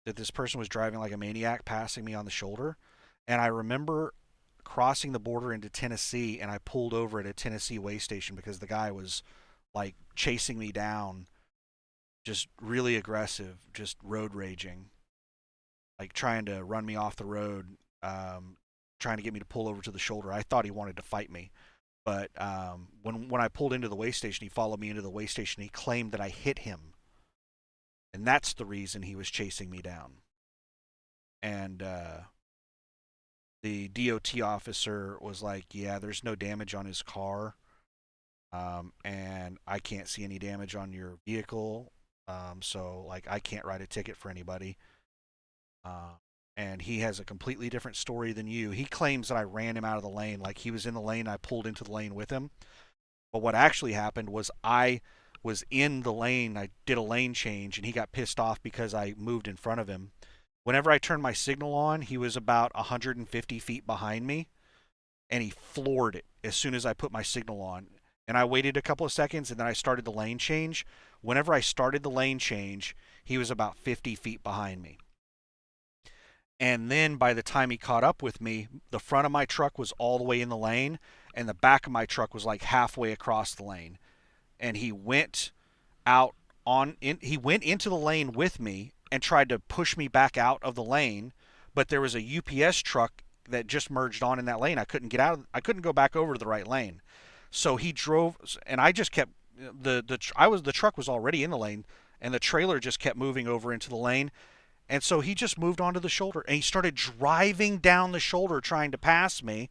A: that this person was driving like a maniac, passing me on the shoulder. And I remember crossing the border into Tennessee, and I pulled over at a Tennessee way station because the guy was like chasing me down, just really aggressive, just road raging, like trying to run me off the road, trying to get me to pull over to the shoulder. I thought he wanted to fight me. But when I pulled into the way station, he followed me into the way station. He claimed that I hit him, and that's the reason he was chasing me down. And the DOT officer was like, "Yeah, there's no damage on his car, and I can't see any damage on your vehicle, so like I can't write a ticket for anybody." Uh, and he has a completely different story than you. He claims that I ran him out of the lane, like he was in the lane, I pulled into the lane with him. But what actually happened was I was in the lane. I did a lane change, and he got pissed off because I moved in front of him. Whenever I turned my signal on, he was about 150 feet behind me, and he floored it as soon as I put my signal on. And I waited a couple of seconds, and then I started the lane change. Whenever I started the lane change, he was about 50 feet behind me. And then by the time he caught up with me, the front of my truck was all the way in the lane, and the back of my truck was like halfway across the lane. And he went out he went into the lane with me and tried to push me back out of the lane, but there was a UPS truck that just merged on in that lane. I couldn't get out. I couldn't go back over to the right lane. So he drove, and I just kept the truck was already in the lane, and the trailer just kept moving over into the lane. And so he just moved onto the shoulder, and he started driving down the shoulder trying to pass me.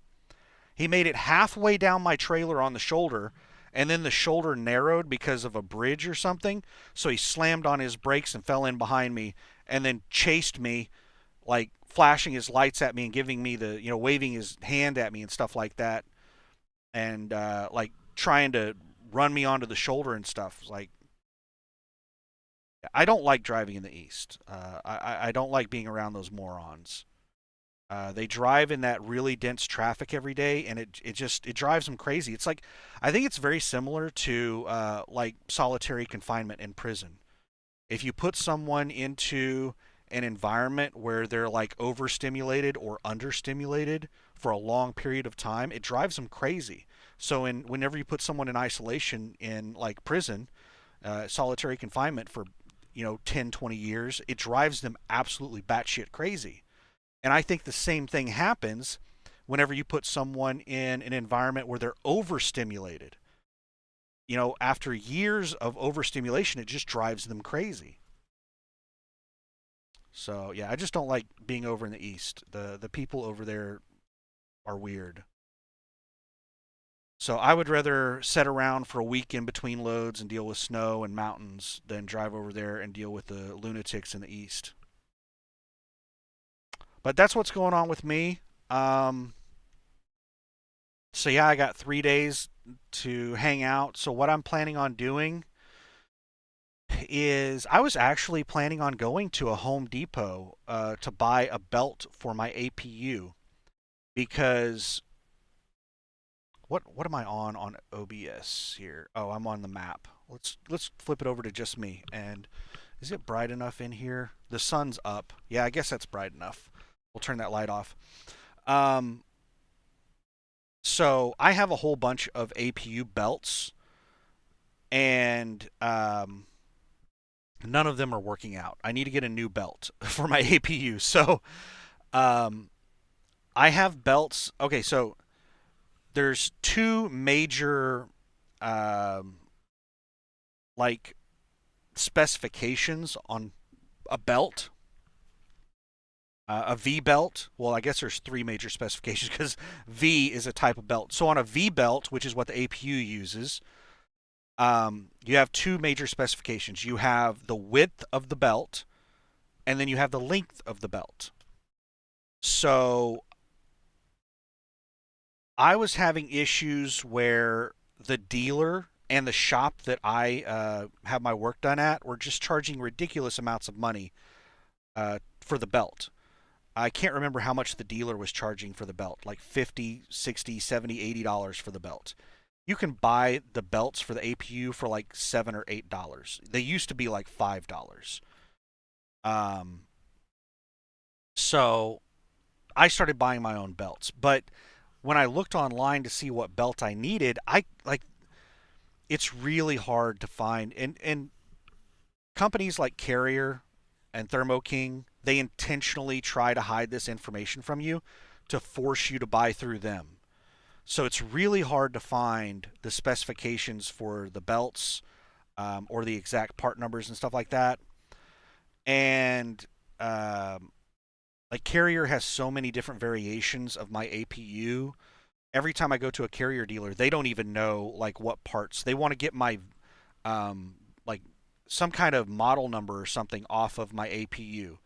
A: He made it halfway down my trailer on the shoulder, and then the shoulder narrowed because of a bridge or something. So he slammed on his brakes and fell in behind me, and then chased me, like flashing his lights at me and giving me waving his hand at me and stuff like that, and like trying to run me onto the shoulder and stuff. Like, I don't like driving in the East. I don't like being around those morons. They drive in that really dense traffic every day, and it drives them crazy. It's like I think it's very similar to like solitary confinement in prison. If you put someone into an environment where they're like overstimulated or understimulated for a long period of time, it drives them crazy. So whenever you put someone in isolation in like prison, solitary confinement for 10, 20 years, it drives them absolutely batshit crazy. And I think the same thing happens whenever you put someone in an environment where they're overstimulated. After years of overstimulation, it just drives them crazy. So yeah, I just don't like being over in the east. The people over there are weird. So I would rather sit around for a week in between loads and deal with snow and mountains than drive over there and deal with the lunatics in the east. But that's what's going on with me. Um, so yeah, I got 3 days to hang out. So what I'm planning on doing is I was actually planning on going to a Home Depot to buy a belt for my APU because what am I on OBS here? Oh, I'm on the map. Let's flip it over to just me. And is it bright enough in here? The sun's up. Yeah, I guess that's bright enough. We'll turn that light off. Um, so I have a whole bunch of APU belts, and none of them are working out. I need to get a new belt for my APU. So um, I have belts. Okay, so there's two major um, like specifications on a belt. A V belt. Well, I guess there's three major specifications because V is a type of belt. So on a V belt, which is what the APU uses, you have two major specifications. You have the width of the belt, and then you have the length of the belt. So I was having issues where the dealer and the shop that I have my work done at were just charging ridiculous amounts of money for the belt. I can't remember how much the dealer was charging for the belt, like 50, 60, 70, $80 for the belt. You can buy the belts for the APU for like $7 or $8. They used to be like $5. Um, so I started buying my own belts. But when I looked online to see what belt I needed, I like it's really hard to find. And companies like Carrier and Thermo King, they intentionally try to hide this information from you to force you to buy through them. So it's really hard to find the specifications for the belts or the exact part numbers and stuff like that. And like Carrier has so many different variations of my APU. Every time I go to a Carrier dealer, they don't even know like what parts they want to get my like some kind of model number or something off of my APU.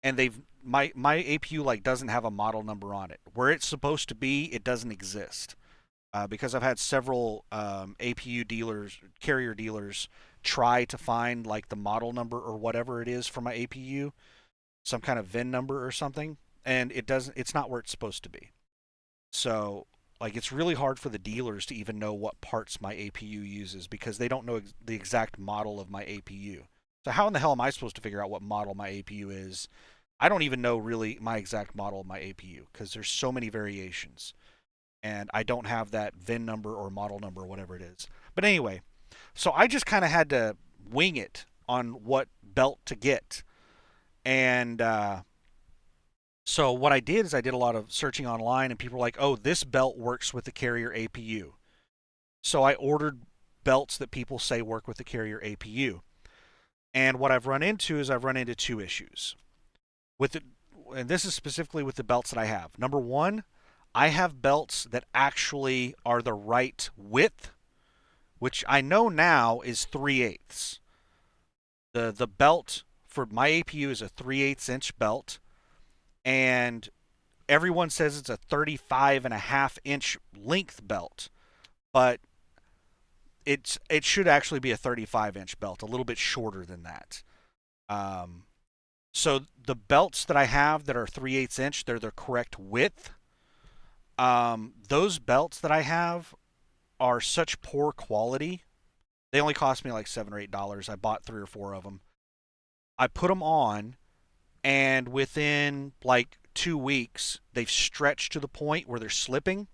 A: And they've my APU like doesn't have a model number on it. Where it's supposed to be, it doesn't exist. Because I've had several APU dealers, Carrier dealers, try to find like the model number or whatever it is for my APU, some kind of VIN number or something, and it doesn't. It's not where it's supposed to be. So like it's really hard for the dealers to even know what parts my APU uses because they don't know the exact model of my APU. So how in the hell am I supposed to figure out what model my APU is? I don't even know really my exact model of my APU because there's so many variations and I don't have that VIN number or model number or whatever it is. But anyway, so I just kind of had to wing it on what belt to get. And so what I did is I did a lot of searching online, and people were like, "Oh, this belt works with the Carrier APU." So I ordered belts that people say work with the Carrier APU. And what I've run into is I've run into two issues with it, and this is specifically with the belts that I have. Number one, I have belts that actually are the right width, which I know now is 3/8. The belt for my APU is a 3/8 inch belt, and everyone says it's a 35.5 inch length belt, but it should actually be a 35 inch belt, a little bit shorter than that. Um, so the belts that I have that are 3/8 inch, they're the correct width. Those belts that I have are such poor quality. They only cost me like $7 or $8. I bought three or four of them. I put them on, and within like 2 weeks, they've stretched to the point where they're slipping,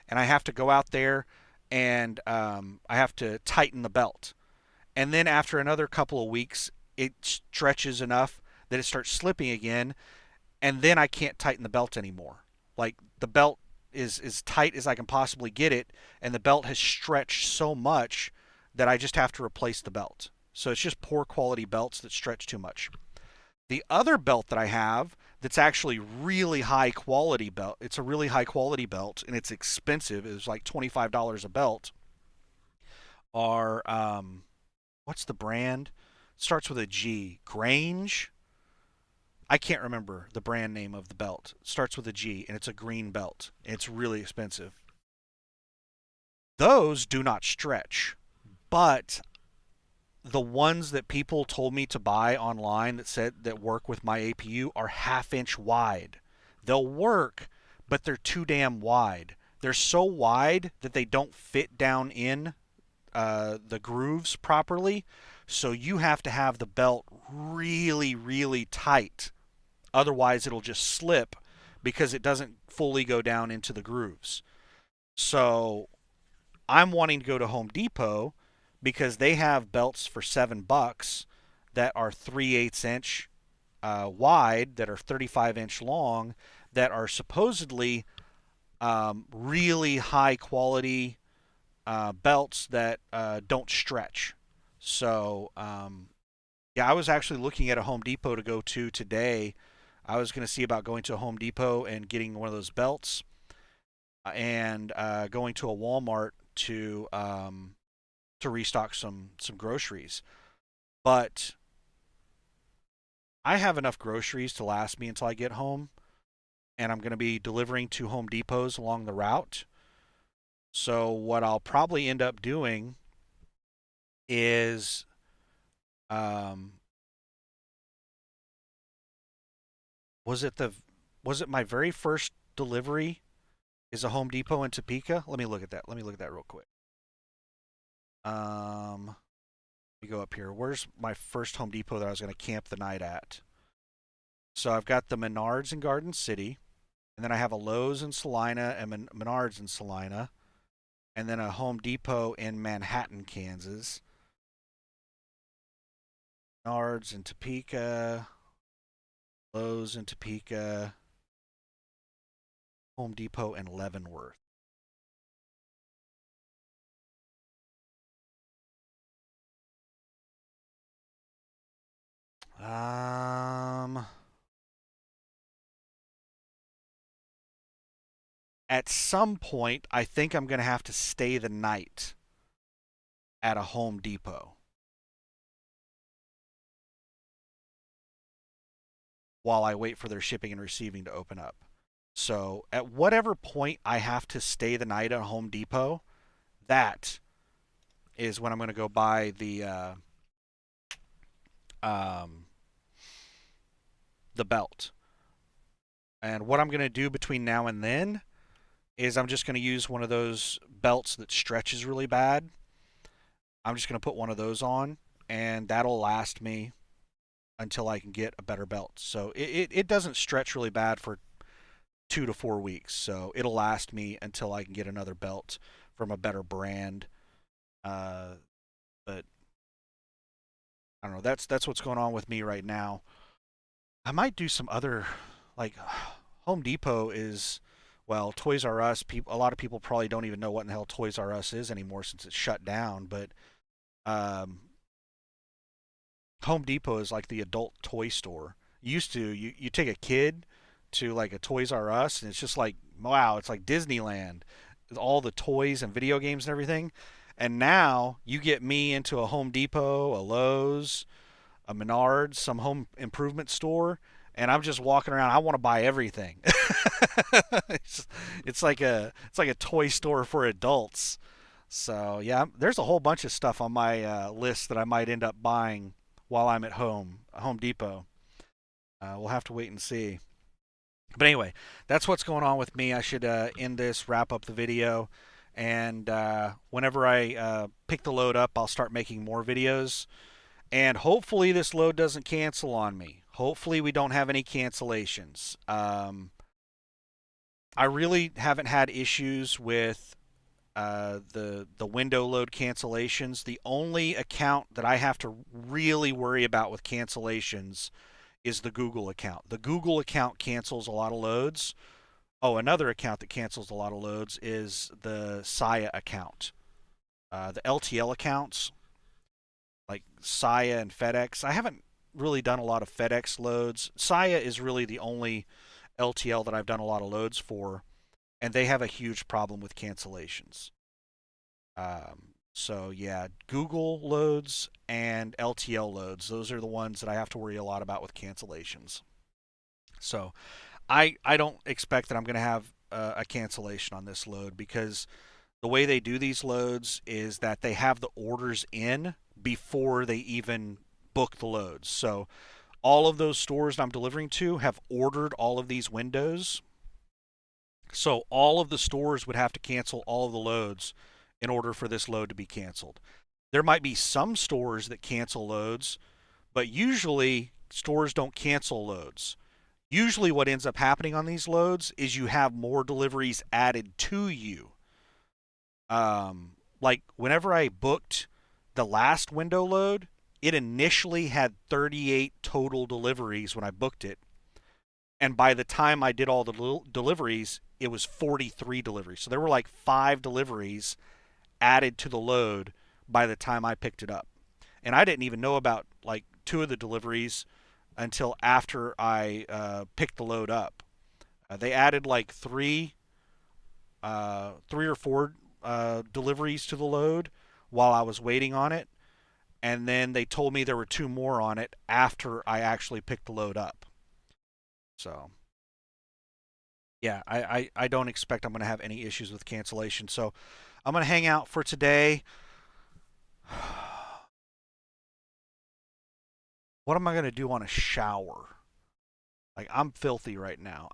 A: and I have to go out there and I have to tighten the belt. And then after another couple of weeks, it stretches enough that it starts slipping again, and then I can't tighten the belt anymore. Like the belt is as tight as I can possibly get it, and the belt has stretched so much that I just have to replace the belt. So it's just poor quality belts that stretch too much. The other belt that I have that's actually really high quality belt. It's a really high quality belt and it's expensive. It's like $25 a belt. Are what's the brand? Starts with a G. Grange. I can't remember the brand name of the belt. It starts with a G, and it's a green belt. It's really expensive. Those do not stretch, but the ones that people told me to buy online that said that work with my APU are half-inch wide. They'll work, but they're too damn wide. They're so wide that they don't fit down in the grooves properly. So you have to have the belt really, really tight. Otherwise, it'll just slip because it doesn't fully go down into the grooves. So I'm wanting to go to Home Depot because they have belts for $7 that are 3/8 inch wide, that are 35-inch long, that are supposedly really high quality belts that don't stretch. So, yeah, I was actually looking at a Home Depot to go to today. I was going to see about going to a Home Depot and getting one of those belts, and going to a Walmart to restock some groceries. But I have enough groceries to last me until I get home, and I'm going to be delivering to Home Depots along the route. So what I'll probably end up doing is, um, was it the was it my very first delivery is a Home Depot in Topeka? Let me look at that. Let me look at that real quick. Let me go up here. Where's my first Home Depot that I was going to camp the night at? So I've got the Menards in Garden City, and then I have a Lowe's in Salina and Menards in Salina, and then a Home Depot in Manhattan, Kansas. Menards in Topeka, Lowe's in Topeka, Home Depot in Leavenworth. Um, at some point, I think I'm going to have to stay the night at a Home Depot while I wait for their shipping and receiving to open up. So, at whatever point I have to stay the night at Home Depot, that is when I'm going to go buy um, the belt. And what I'm going to do between now and then is I'm just going to use one of those belts that stretches really bad. I'm just going to put one of those on, and that'll last me until I can get a better belt. So it doesn't stretch really bad for 2 to 4 weeks. So it'll last me until I can get another belt from a better brand. Uh, but I don't know. That's what's going on with me right now. I might do some other, like, Home Depot is, well, Toys R Us. People, a lot of people probably don't even know what in the hell Toys R Us is anymore since it's shut down. But um, Home Depot is like the adult toy store. You take a kid to like a Toys R Us and it's just like, wow, it's like Disneyland with all the toys and video games and everything. And now you get me into a Home Depot, a Lowe's, a Menards, some home improvement store, and I'm just walking around. I want to buy everything. it's, it's like a toy store for adults. So yeah, there's a whole bunch of stuff on my list that I might end up buying while I'm at Home Depot. We'll have to wait and see. But anyway, that's what's going on with me. I should end this, wrap up the video, and whenever I pick the load up, I'll start making more videos. And hopefully this load doesn't cancel on me. Hopefully we don't have any cancellations. I really haven't had issues with the window load cancellations. The only account that I have to really worry about with cancellations is the Google account. The Google account cancels a lot of loads. Oh, another account that cancels a lot of loads is the Saya account. The LTL accounts, like Saya and FedEx. I haven't really done a lot of FedEx loads. Saya is really the only LTL that I've done a lot of loads for, and they have a huge problem with cancellations. So yeah, Google loads and LTL loads. Those are the ones that I have to worry a lot about with cancellations. So I don't expect that I'm going to have a cancellation on this load because the way they do these loads is that they have the orders in before they even book the loads. So all of those stores I'm delivering to have ordered all of these windows. So all of the stores would have to cancel all of the loads in order for this load to be canceled. There might be some stores that cancel loads, but usually stores don't cancel loads. Usually what ends up happening on these loads is you have more deliveries added to you. Like whenever I booked the last window load, it initially had 38 total deliveries when I booked it. And by the time I did all the deliveries, it was 43 deliveries. So there were like 5 deliveries added to the load by the time I picked it up. And I didn't even know about like 2 of the deliveries until after I picked the load up. They added like three or four deliveries to the load while I was waiting on it, and then they told me there were 2 more on it after I actually picked the load up. So yeah, I don't expect I'm going to have any issues with cancellation. So I'm going to hang out for today. What am I going to do on a shower? Like I'm filthy right now.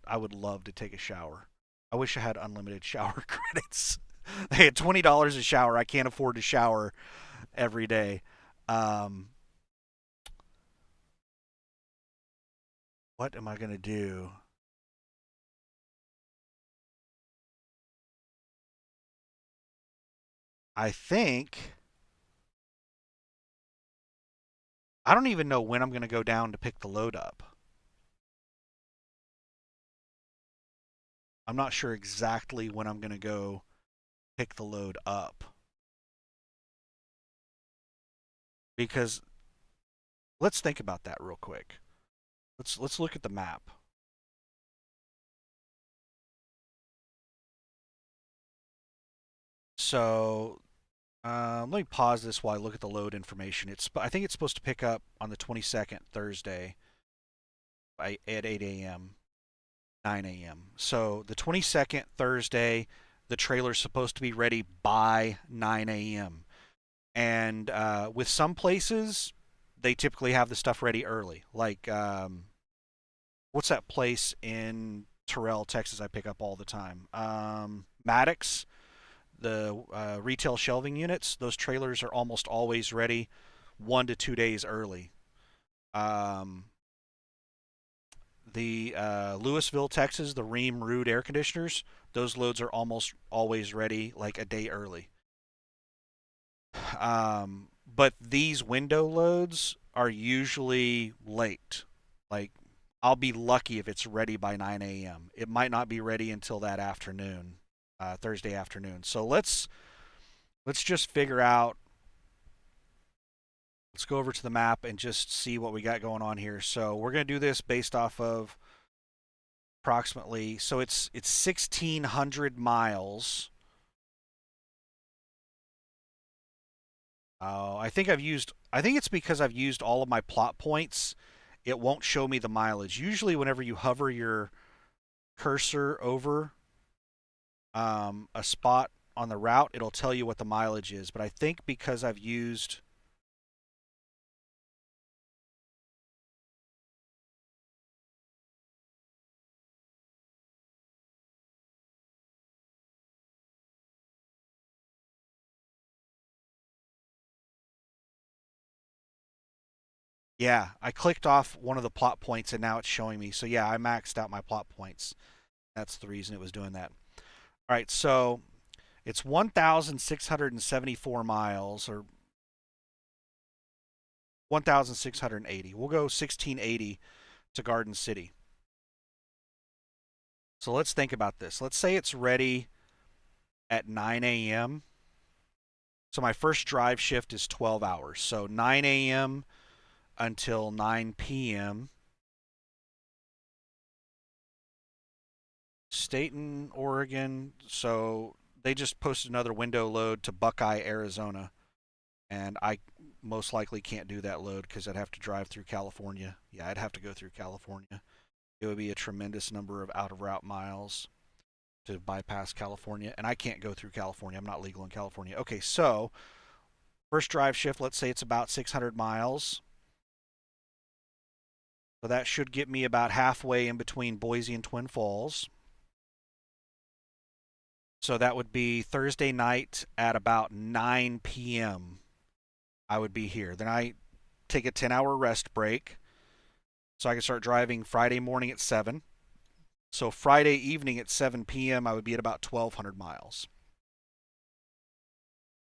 A: I would love to take a shower. I wish I had unlimited shower credits. They had $20 a shower. I can't afford to shower every day. Um, what am I going to do? I think I don't even know when I'm going to go down to pick the load up. I'm not sure exactly when I'm going to go pick the load up because let's think about that real quick. Let's look at the map. So let me pause this while I look at the load information. I think it's supposed to pick up on the 22nd Thursday at 8 a.m. 9 a.m. So the 22nd Thursday, the trailer's supposed to be ready by 9 a.m. And with some places, they typically have the stuff ready early. Like, what's that place in Terrell, Texas? I pick up all the time. Maddox, the retail shelving units. Those trailers are almost always ready 1 to 2 days early. Um, the Louisville, Texas, the Ream Rude air conditioners. Those loads are almost always ready like a day early. But these window loads are usually late. Like I'll be lucky if it's ready by 9 a.m. It might not be ready until that afternoon, Thursday afternoon. So let's just figure out. Let's go over to the map and just see what we got going on here. So we're gonna do this based off of approximately. So it's 1,600 miles. I think I've used. I think it's because I've used all of my plot points. It won't show me the mileage. Usually, whenever you hover your cursor over a spot on the route, it'll tell you what the mileage is. But I think because I've used. Yeah, I clicked off one of the plot points and now it's showing me. So yeah, I maxed out my plot points. That's the reason it was doing that. All right, so it's 1,674 miles or 1,680. We'll go 1,680 to Garden City. So let's think about this. Let's say it's ready at 9 a.m. So my first drive shift is 12 hours. So 9 a.m. until 9 p.m. Staten, Oregon. So they just posted another window load to Buckeye, Arizona. And I most likely can't do that load because I'd have to drive through California. Yeah, I'd have to go through California. It would be a tremendous number of out of route miles to bypass California, and I can't go through California. I'm not legal in California. Okay, so first drive shift, let's say it's about 600 miles. So that should get me about halfway in between Boise and Twin Falls. So that would be Thursday night at about 9 p.m. I would be here. Then I take a 10-hour rest break so I can start driving Friday morning at 7. So Friday evening at 7 p.m. I would be at about 1,200 miles.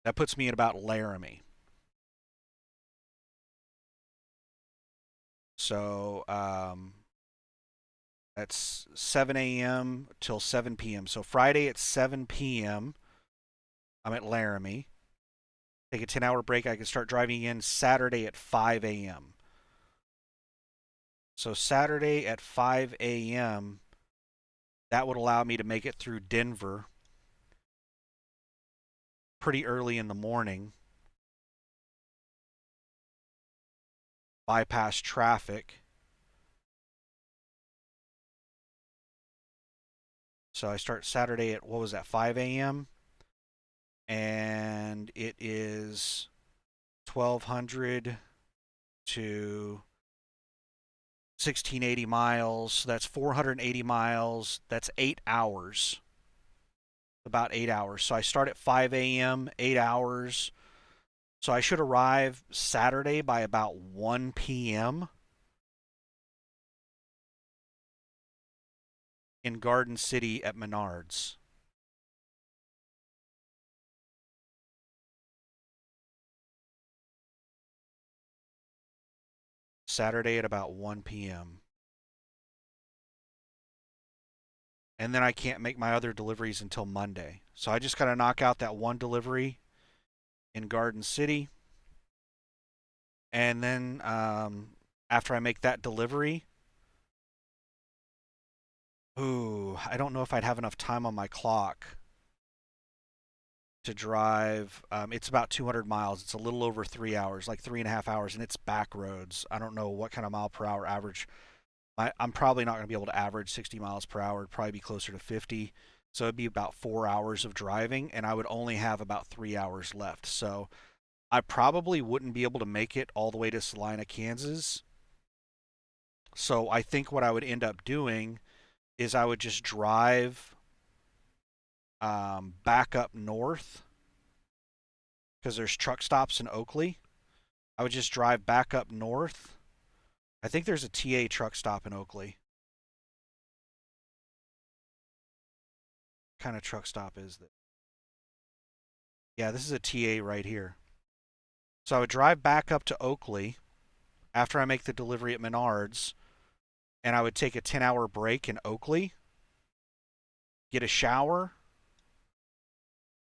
A: That puts me at about Laramie. So that's 7 a.m. till 7 p.m. So Friday at 7 p.m. I'm at Laramie. Take a 10-hour break. I can start driving in Saturday at 5 a.m. So Saturday at 5 a.m., that would allow me to make it through Denver pretty early in the morning, bypass traffic. So I start Saturday at, what was that, 5 a.m.? And it is 1,200 to 1,680 miles. So that's 480 miles. That's 8 hours. About 8 hours. So I start at 5 a.m., 8 hours. So I should arrive Saturday by about 1 p.m. in Garden City at Menards. Saturday at about 1 p.m. And then I can't make my other deliveries until Monday. So I just got to knock out that one delivery in Garden City. And then after I make that delivery, I don't know if I'd have enough time on my clock to drive. It's about 200 miles. It's a little over 3 hours, like 3.5 hours, and it's back roads. I don't know what kind of mile per hour average. I'm probably not going to be able to average 60 miles per hour. It'd probably be closer to 50. So it'd be about 4 hours of driving, and I would only have about 3 hours left. So I probably wouldn't be able to make it all the way to Salina, Kansas. So I think what I would end up doing is I would just drive back up north because there's truck stops in Oakley. I would just drive back up north. I think there's a TA truck stop in Oakley. What kind of truck stop is that? Yeah, this is a TA right here. So I would drive back up to Oakley after I make the delivery at Menards, and I would take a 10-hour break in Oakley, get a shower,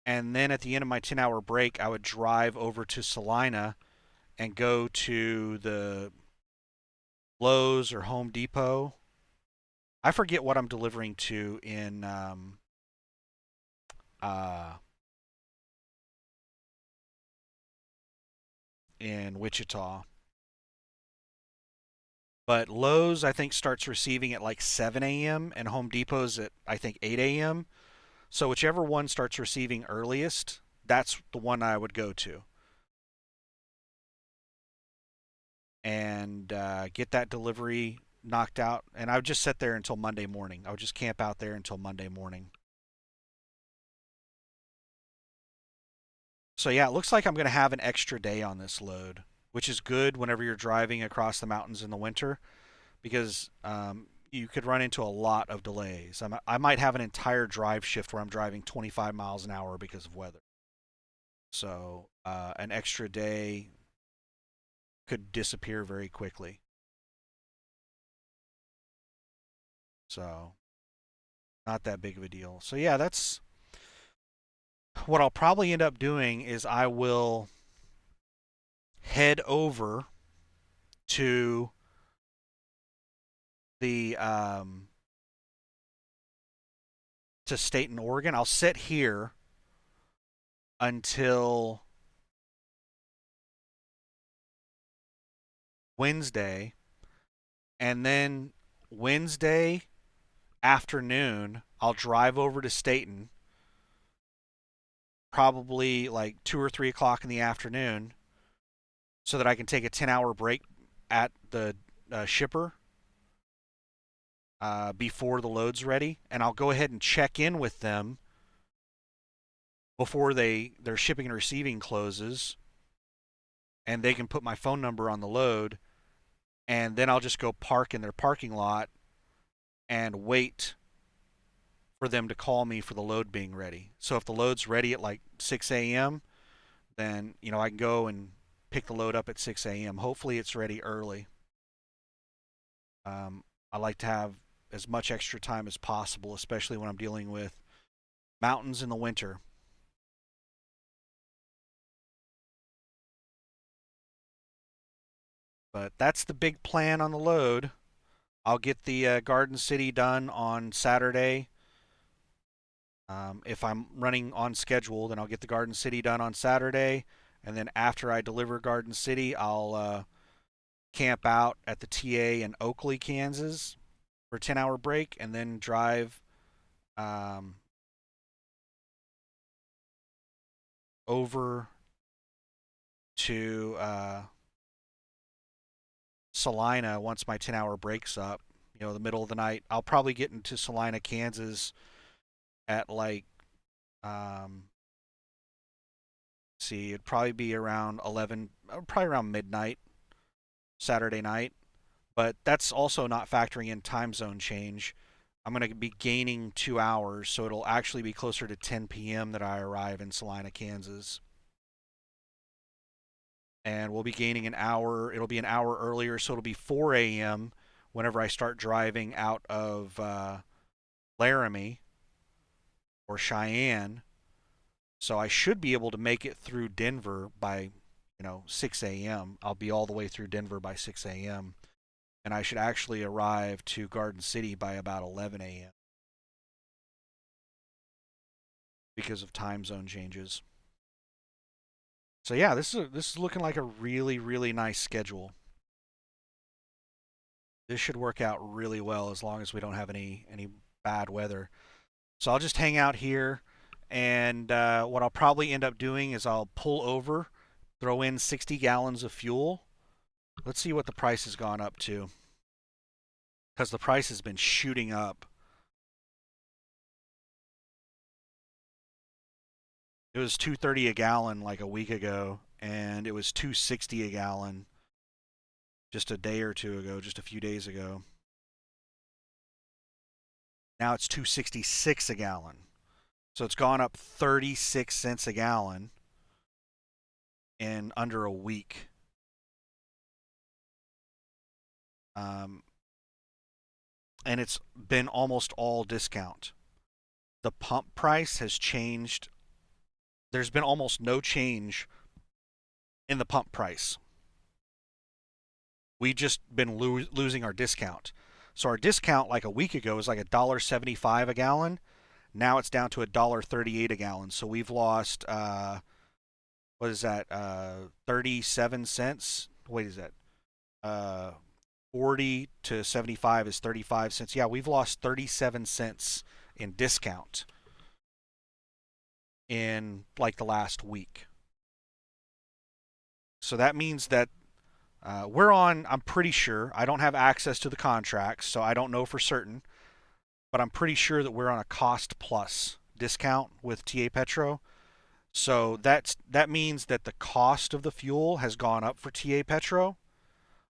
A: and then at the end of my 10-hour break, I would drive over to Salina and go to the Lowe's or Home Depot. I forget what I'm delivering to uh, in Wichita. But Lowe's, I think, starts receiving at like 7 a.m. and Home Depot's at, I think, 8 a.m. So whichever one starts receiving earliest, that's the one I would go to and get that delivery knocked out. And I would just sit there until Monday morning. I would just camp out there until Monday morning. So yeah, it looks like I'm going to have an extra day on this load, which is good whenever you're driving across the mountains in the winter because you could run into a lot of delays. I might have an entire drive shift where I'm driving 25 miles an hour because of weather. So an extra day could disappear very quickly. So not that big of a deal. So yeah, that's what I'll probably end up doing is I will head over to the to Staten, Oregon. I'll sit here until Wednesday, and then Wednesday afternoon, I'll drive over to Staten, probably like 2 or 3 o'clock in the afternoon, so that I can take a 10-hour break at the shipper before the load's ready, and I'll go ahead and check in with them before their shipping and receiving closes, and they can put my phone number on the load, and then I'll just go park in their parking lot and wait for them to call me for the load being ready. So if the load's ready at like 6 a.m., then I can go and pick the load up at 6 a.m. Hopefully it's ready early. I like to have as much extra time as possible, especially when I'm dealing with mountains in the winter. But that's the big plan on the load. I'll get the Garden City done on Saturday. If I'm running on schedule, then I'll get the Garden City done on Saturday. And then after I deliver Garden City, I'll camp out at the TA in Oakley, Kansas for a 10-hour break and then drive um, over to Salina once my 10-hour break's up. The middle of the night. I'll probably get into Salina, Kansas at like, um, see, it'd probably be around 11, probably around midnight Saturday night. But that's also not factoring in time zone change. I'm going to be gaining 2 hours, so it'll actually be closer to 10 p.m. that I arrive in Salina, Kansas. And we'll be gaining an hour. It'll be an hour earlier, so it'll be 4 a.m. whenever I start driving out of Laramie or Cheyenne. So I should be able to make it through Denver by 6 a.m. I'll be all the way through Denver by 6 a.m. And I should actually arrive to Garden City by about 11 a.m. because of time zone changes. So yeah, this is looking like a really really nice schedule. This should work out really well as long as we don't have any bad weather. So I'll just hang out here, and what I'll probably end up doing is I'll pull over, throw in 60 gallons of fuel. Let's see what the price has gone up to, because the price has been shooting up. It was 230 a gallon like a week ago, and it was 260 a gallon just a day or two ago, just a few days ago. Now it's 266 a gallon. So it's gone up 36 cents a gallon in under a week. Um, and it's been almost all discount. The pump price has changed. There's been almost no change in the pump price. We've just been losing our discount. So our discount like a week ago was like $1.75 a gallon. Now it's down to $1.38 a gallon. So we've lost what is that? 37 cents. Wait, is that? 40 to 75 is 35 cents. Yeah, we've lost 37 cents in discount in like the last week. So that means that we're on, I'm pretty sure, I don't have access to the contracts, so I don't know for certain, but I'm pretty sure that we're on a cost plus discount with TA Petro. So that means that the cost of the fuel has gone up for TA Petro,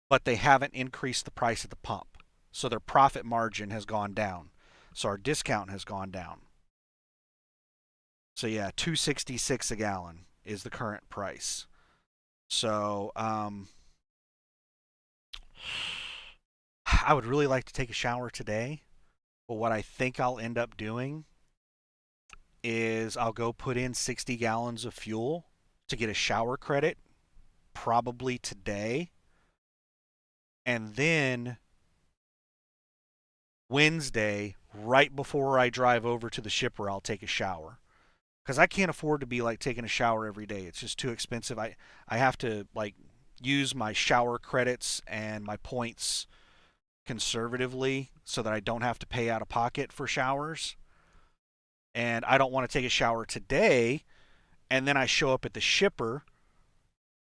A: but they haven't increased the price at the pump. So their profit margin has gone down. So our discount has gone down. So yeah, 266 a gallon is the current price. So I would really like to take a shower today, but what I think I'll end up doing is I'll go put in 60 gallons of fuel to get a shower credit probably today. And then Wednesday, right before I drive over to the shipper, I'll take a shower. Because I can't afford to be like taking a shower every day. It's just too expensive. I have to like use my shower credits and my points conservatively so that I don't have to pay out of pocket for showers. And I don't want to take a shower today, and then I show up at the shipper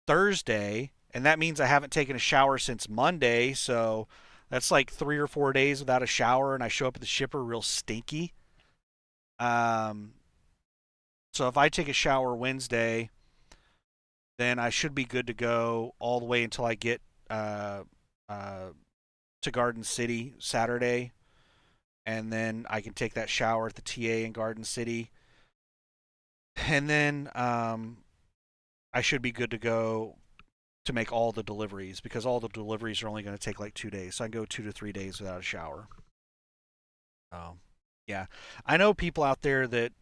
A: Thursday, and that means I haven't taken a shower since Monday, so that's like 3 or 4 days without a shower, and I show up at the shipper real stinky. Um, so if I take a shower Wednesday, then I should be good to go all the way until I get uh, uh, to Garden City Saturday, and then I can take that shower at the TA in Garden City, and then I should be good to go to make all the deliveries because all the deliveries are only going to take like 2 days. So I can go 2 to 3 days without a shower. Oh, yeah. I know people out there that,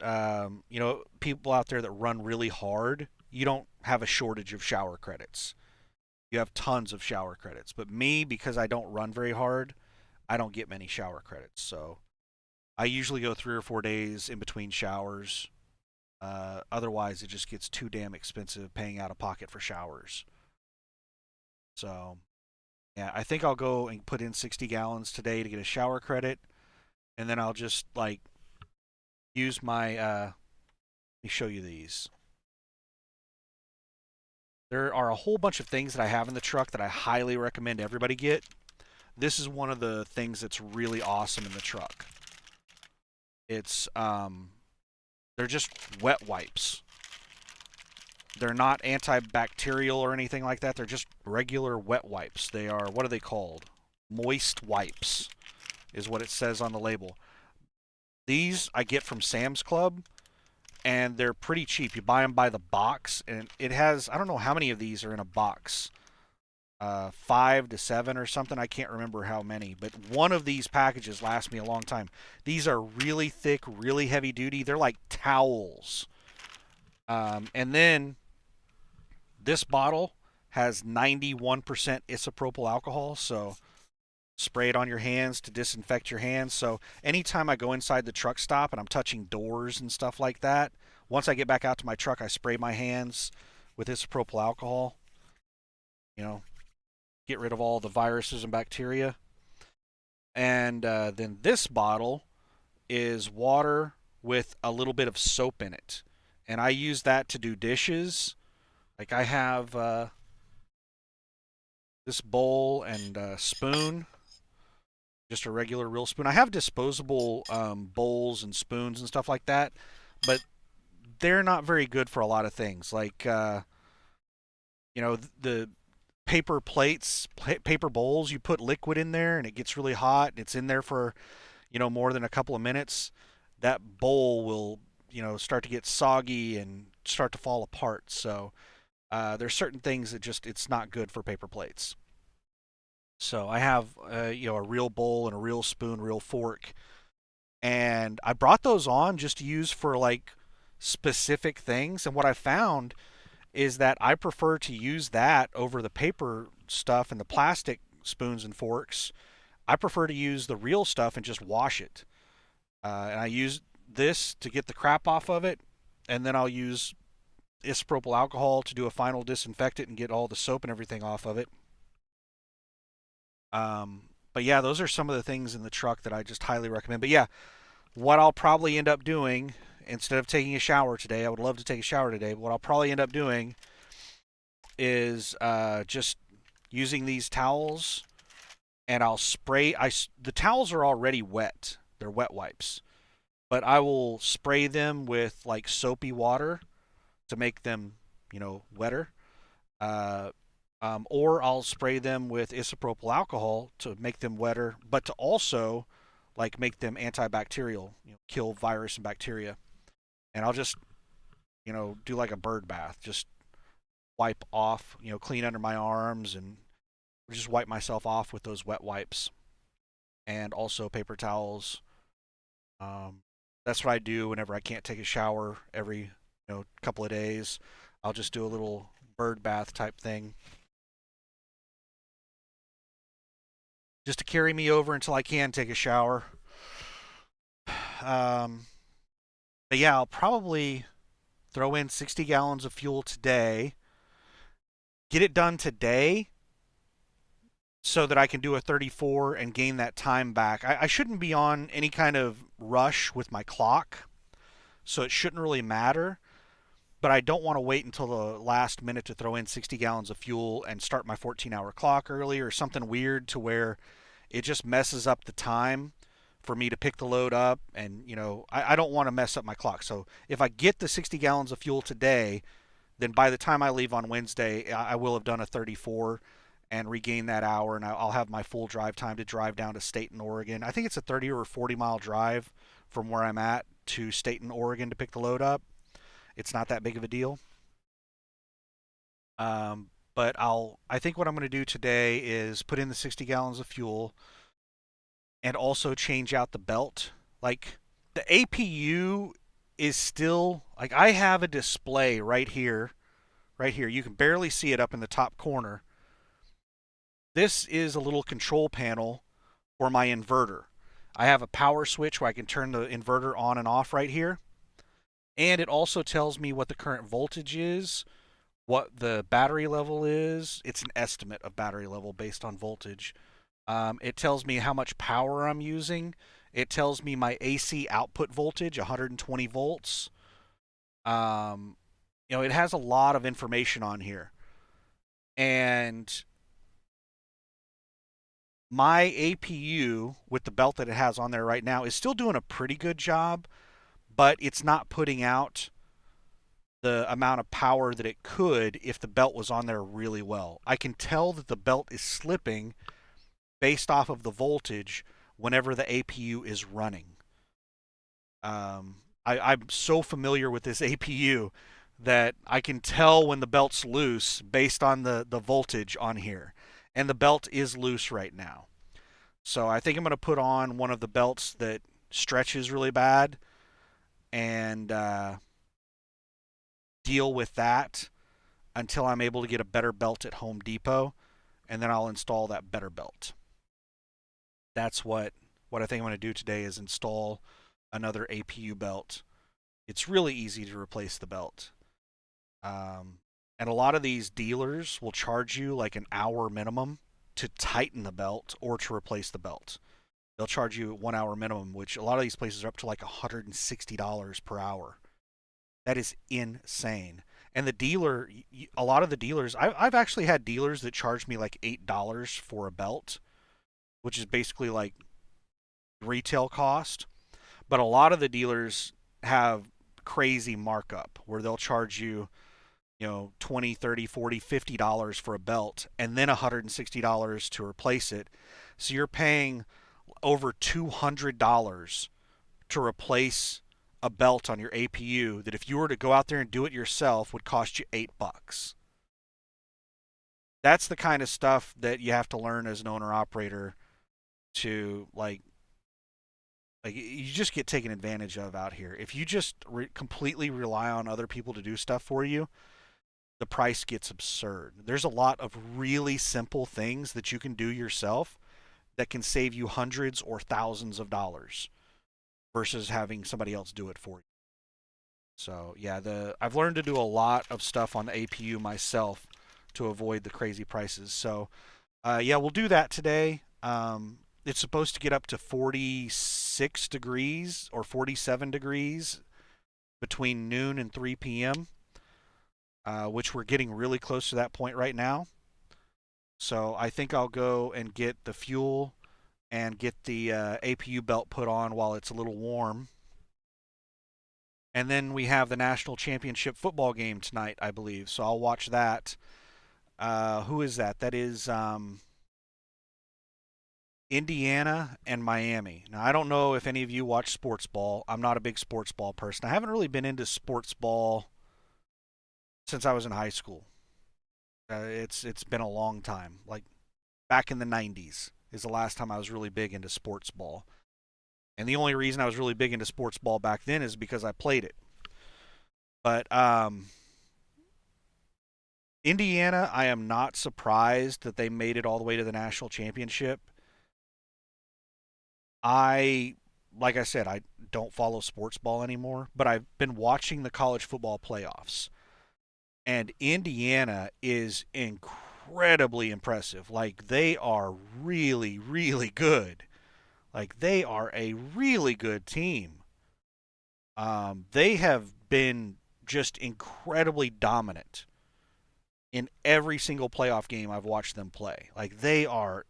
A: people out there that run really hard. You don't have a shortage of shower credits. You have tons of shower credits. But me, because I don't run very hard, I don't get many shower credits. So I usually go 3 or 4 days in between showers. Otherwise, it just gets too damn expensive paying out of pocket for showers. So yeah, I think I'll go and put in 60 gallons today to get a shower credit, and then I'll just like use my. Let me show you these. There are a whole bunch of things that I have in the truck that I highly recommend everybody get. This is one of the things that's really awesome in the truck. It's they're just wet wipes. They're not antibacterial or anything like that. They're just regular wet wipes. They are, what are they called? Moist wipes is what it says on the label. These I get from Sam's Club, and they're pretty cheap. You buy them by the box, and it has, I don't know how many of these are in a box. 5 to 7 or something. I can't remember how many, but one of these packages lasts me a long time. These are really thick, really heavy duty. They're like towels. And then this bottle has 91% isopropyl alcohol, so spray it on your hands to disinfect your hands. So anytime I go inside the truck stop and I'm touching doors and stuff like that, once I get back out to my truck, I spray my hands with isopropyl alcohol. You know, get rid of all the viruses and bacteria. And then this bottle is water with a little bit of soap in it, and I use that to do dishes. Like I have this bowl and spoon, just a regular real spoon. I have disposable bowls and spoons and stuff like that, but they're not very good for a lot of things. Like the paper plates, paper bowls. You put liquid in there and it gets really hot. It's in there for more than a couple of minutes. That bowl will start to get soggy and start to fall apart. So there's certain things that just it's not good for paper plates. So I have a real bowl and a real spoon, real fork, and I brought those on just to use for like specific things. And what I found is that I prefer to use that over the paper stuff and the plastic spoons and forks. I prefer to use the real stuff and just wash it. And I use this to get the crap off of it, and then I'll use isopropyl alcohol to do a final disinfectant and get all the soap and everything off of it. But yeah, those are some of the things in the truck that I just highly recommend. But yeah, what I'll probably end up doing instead of taking a shower today, I would love to take a shower today, but what I'll probably end up doing is just using these towels, and I'll spray. The towels are already wet; they're wet wipes, but I will spray them with like soapy water to make them, wetter. Uh, or I'll spray them with isopropyl alcohol to make them wetter, but to also like make them antibacterial, kill virus and bacteria. And I'll just, do like a bird bath, just wipe off, clean under my arms and just wipe myself off with those wet wipes and also paper towels. Um, that's what I do whenever I can't take a shower every, couple of days. I'll just do a little bird bath type thing just to carry me over until I can take a shower. Um, but yeah, I'll probably throw in 60 gallons of fuel today. Get it done today, so that I can do a 34 and gain that time back. I shouldn't be on any kind of rush with my clock, so it shouldn't really matter. But I don't want to wait until the last minute to throw in 60 gallons of fuel and start my 14-hour clock early or something weird to where it just messes up the time for me to pick the load up. And, I don't want to mess up my clock. So if I get the 60 gallons of fuel today, then by the time I leave on Wednesday, I will have done a 34 and regain that hour, and I'll have my full drive time to drive down to Staten, Oregon. I think it's a 30 or 40-mile drive from where I'm at to Staten, Oregon to pick the load up. It's not that big of a deal. But I think what I'm going to do today is put in the 60 gallons of fuel and also change out the belt. Like the APU is still like I have a display right here, right here. You can barely see it up in the top corner. This is a little control panel for my inverter. I have a power switch where I can turn the inverter on and off right here. And it also tells me what the current voltage is, what the battery level is. It's an estimate of battery level based on voltage. It tells me how much power I'm using. It tells me my AC output voltage, 120 volts. Um, it has a lot of information on here. And my APU with the belt that it has on there right now is still doing a pretty good job, but it's not putting out the amount of power that it could if the belt was on there really well. I can tell that the belt is slipping based off of the voltage whenever the APU is running. I'm so familiar with this APU that I can tell when the belt's loose based on the voltage on here. And the belt is loose right now. So I think I'm going to put on one of the belts that stretches really bad and deal with that until I'm able to get a better belt at Home Depot, and then I'll install that better belt. That's what I think I'm going to do today is install another APU belt. It's really easy to replace the belt. Um, and a lot of these dealers will charge you like an hour minimum to tighten the belt or to replace the belt. They'll charge you 1 hour minimum, which a lot of these places are up to like $160 per hour. That is insane. And the dealer, a lot of the dealers, I've actually had dealers that charge me like $8 for a belt, which is basically like retail cost. But a lot of the dealers have crazy markup where they'll charge you, 20, 30, 40, $50 for a belt and then $160 to replace it. So you're paying over $200 to replace a belt on your APU that if you were to go out there and do it yourself would cost you $8. That's the kind of stuff that you have to learn as an owner operator to like you just get taken advantage of out here. If you just completely rely on other people to do stuff for you, the price gets absurd. There's a lot of really simple things that you can do yourself that can save you hundreds or thousands of dollars versus having somebody else do it for you. So yeah, the I've learned to do a lot of stuff on the APU myself to avoid the crazy prices. So yeah, we'll do that today. It's supposed to get up to 46 degrees or 47 degrees between noon and 3 p.m., which we're getting really close to that point right now. So I think I'll go and get the fuel and get the APU belt put on while it's a little warm. And then we have the national championship football game tonight, I believe. So I'll watch that. Who is that? That is Indiana and Miami. Now, I don't know if any of you watch sports ball. I'm not a big sports ball person. I haven't really been into sports ball since I was in high school. It's been a long time. Like back in the 90s is the last time I was really big into sports ball. And the only reason I was really big into sports ball back then is because I played it. But Indiana, I am not surprised that they made it all the way to the national championship. I, like I said, I don't follow sports ball anymore, but I've been watching the college football playoffs. And Indiana is incredibly impressive. Like they are really, really good. Like they are a really good team. They have been just incredibly dominant in every single playoff game I've watched them play. Like they are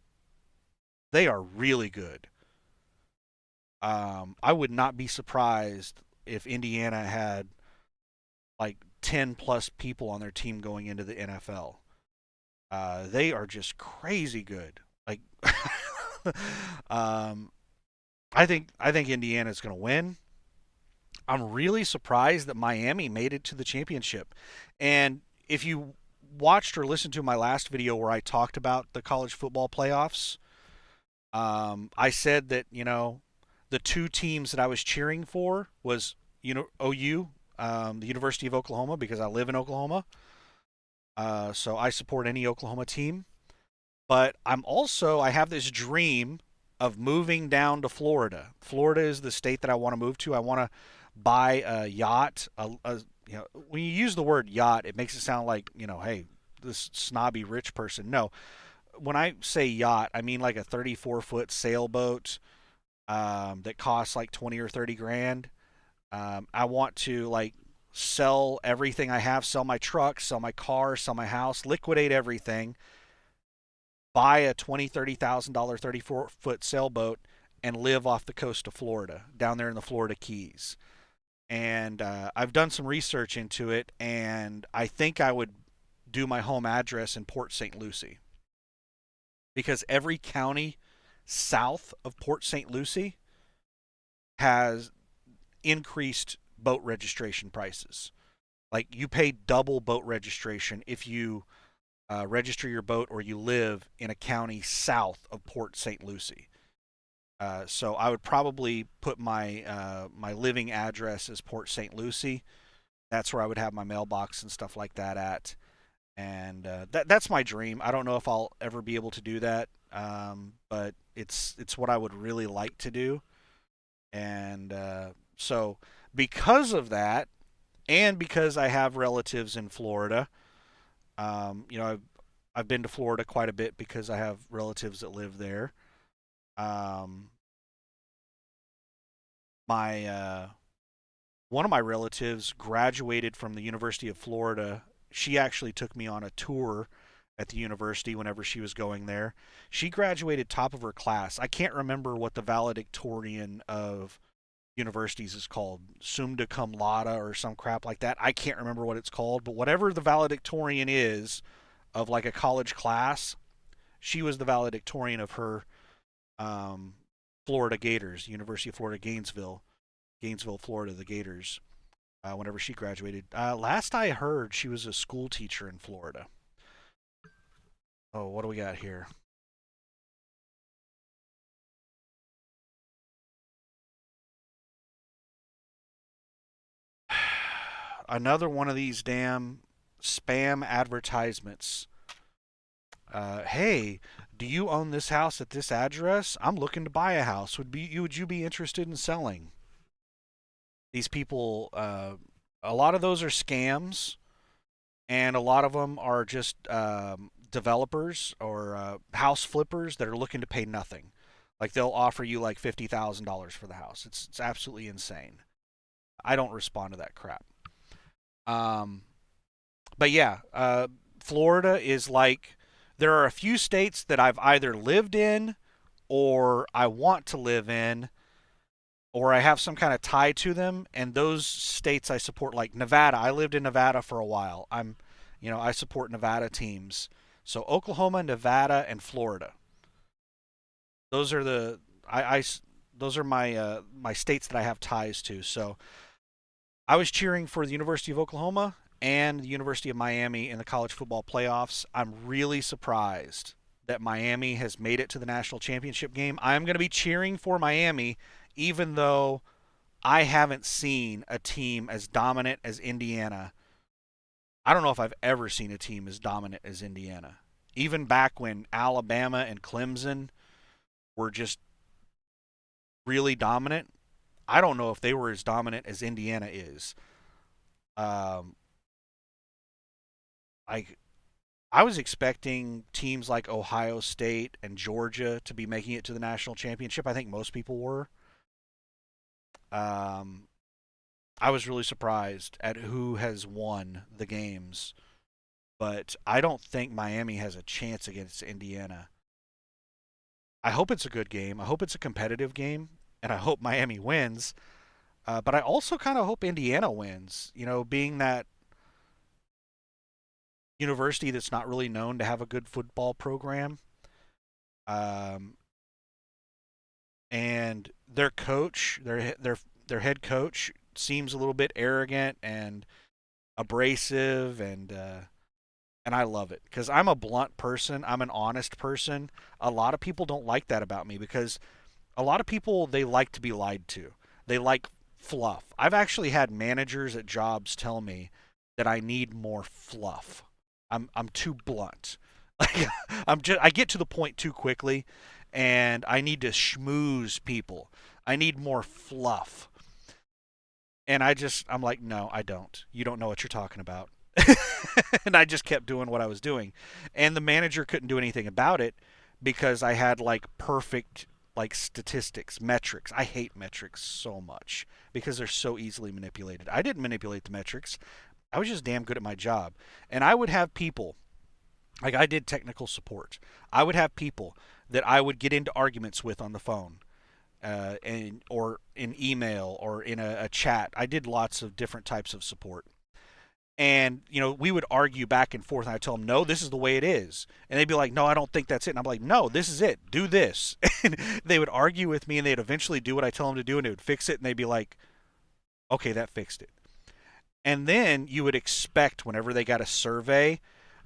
A: really good. I would not be surprised if Indiana had like 10 plus people on their team going into the NFL. They are just crazy good. Like, um, I think Indiana's going to win. I'm really surprised that Miami made it to the championship. And if you watched or listened to my last video where I talked about the college football playoffs, I said that the two teams that I was cheering for was OU, the University of Oklahoma, because I live in Oklahoma. So I support any Oklahoma team. But I have this dream of moving down to Florida. Florida is the state that I want to move to. I want to buy a yacht. When you use the word yacht, it makes it sound like hey, this snobby rich person. No, when I say yacht, I mean like a 34-foot sailboat that costs like 20 or 30 grand. I want to like sell everything I have, sell my truck, sell my car, sell my house, liquidate everything, buy a 20, $30,000 34-foot sailboat, and live off the coast of Florida, down there in the Florida Keys. And I've done some research into it, and I think I would do my home address in Port St. Lucie because every county south of Port St. Lucie has increased boat registration prices. Like you pay double boat registration if you register your boat or you live in a county south of Port St. Lucie. So I would probably put my living address as Port St. Lucie. That's where I would have my mailbox and stuff like that at. And that's my dream. I don't know if I'll ever be able to do that, but it's what I would really like to do. And so because of that, and because I have relatives in Florida, I've been to Florida quite a bit because I have relatives that live there. Um, my One of my relatives graduated from the University of Florida. She actually took me on a tour at the university whenever she was going there. She graduated top of her class. I can't remember what the valedictorian of universities is called, summa cum laude or some crap like that. I can't remember what it's called, but whatever the valedictorian is of like a college class, she was the valedictorian of her um, Florida Gators, University of Florida, Gainesville, Florida, the Gators. Whenever she graduated, last I heard, she was a school teacher in Florida. Oh, what do we got here? Another one of these damn spam advertisements. Hey, do you own this house at this address? I'm looking to buy a house. Would you be interested in selling? These people, a lot of those are scams, and a lot of them are just developers or house flippers that are looking to pay nothing. Like they'll offer you like $50,000 for the house. It's absolutely insane. I don't respond to that crap. Um, but yeah, Florida is like there are a few states that I've either lived in or I want to live in or I have some kind of tie to them, and those states I support, like Nevada. I lived in Nevada for a while. I support Nevada teams. So Oklahoma, Nevada, and Florida. Those are the I those are my states that I have ties to. So I was cheering for the University of Oklahoma and the University of Miami in the college football playoffs. I'm really surprised that Miami has made it to the national championship game. I'm going to be cheering for Miami, even though I haven't seen a team as dominant as Indiana. I don't know if I've ever seen a team as dominant as Indiana. Even back when Alabama and Clemson were just really dominant, I don't know if they were as dominant as Indiana is. Um, I I was expecting teams like Ohio State and Georgia to be making it to the national championship. I think most people were. Um, I was really surprised at who has won the games, but I don't think Miami has a chance against Indiana. I hope it's a good game. I hope it's a competitive game, and I hope Miami wins. But I also kind of hope Indiana wins. Being that university that's not really known to have a good football program, um, and their coach, their head coach, seems a little bit arrogant and abrasive, and I love it because I'm a blunt person. I'm an honest person. A lot of people don't like that about me because a lot of people they like to be lied to. They like fluff. I've actually had managers at jobs tell me that I need more fluff. I'm too blunt. Like I get to the point too quickly, and I need to schmooze people. I need more fluff. And I'm like, no, I don't. You don't know what you're talking about. And I just kept doing what I was doing. And the manager couldn't do anything about it because I had like perfect like statistics, metrics. I hate metrics so much because they're so easily manipulated. I didn't manipulate the metrics. I was just damn good at my job. And I would have people like I did technical support. I would have people that I would get into arguments with on the phone or in email or in a chat. I did lots of different types of support. And we would argue back and forth, and I tell them, no, this is the way it is, and they'd be like, no, I don't think that's it, and I'm like, no, this is it, do this. And they would argue with me, and they'd eventually do what I tell them to do, and they would fix it, and they'd be like, okay, that fixed it. And then you would expect whenever they got a survey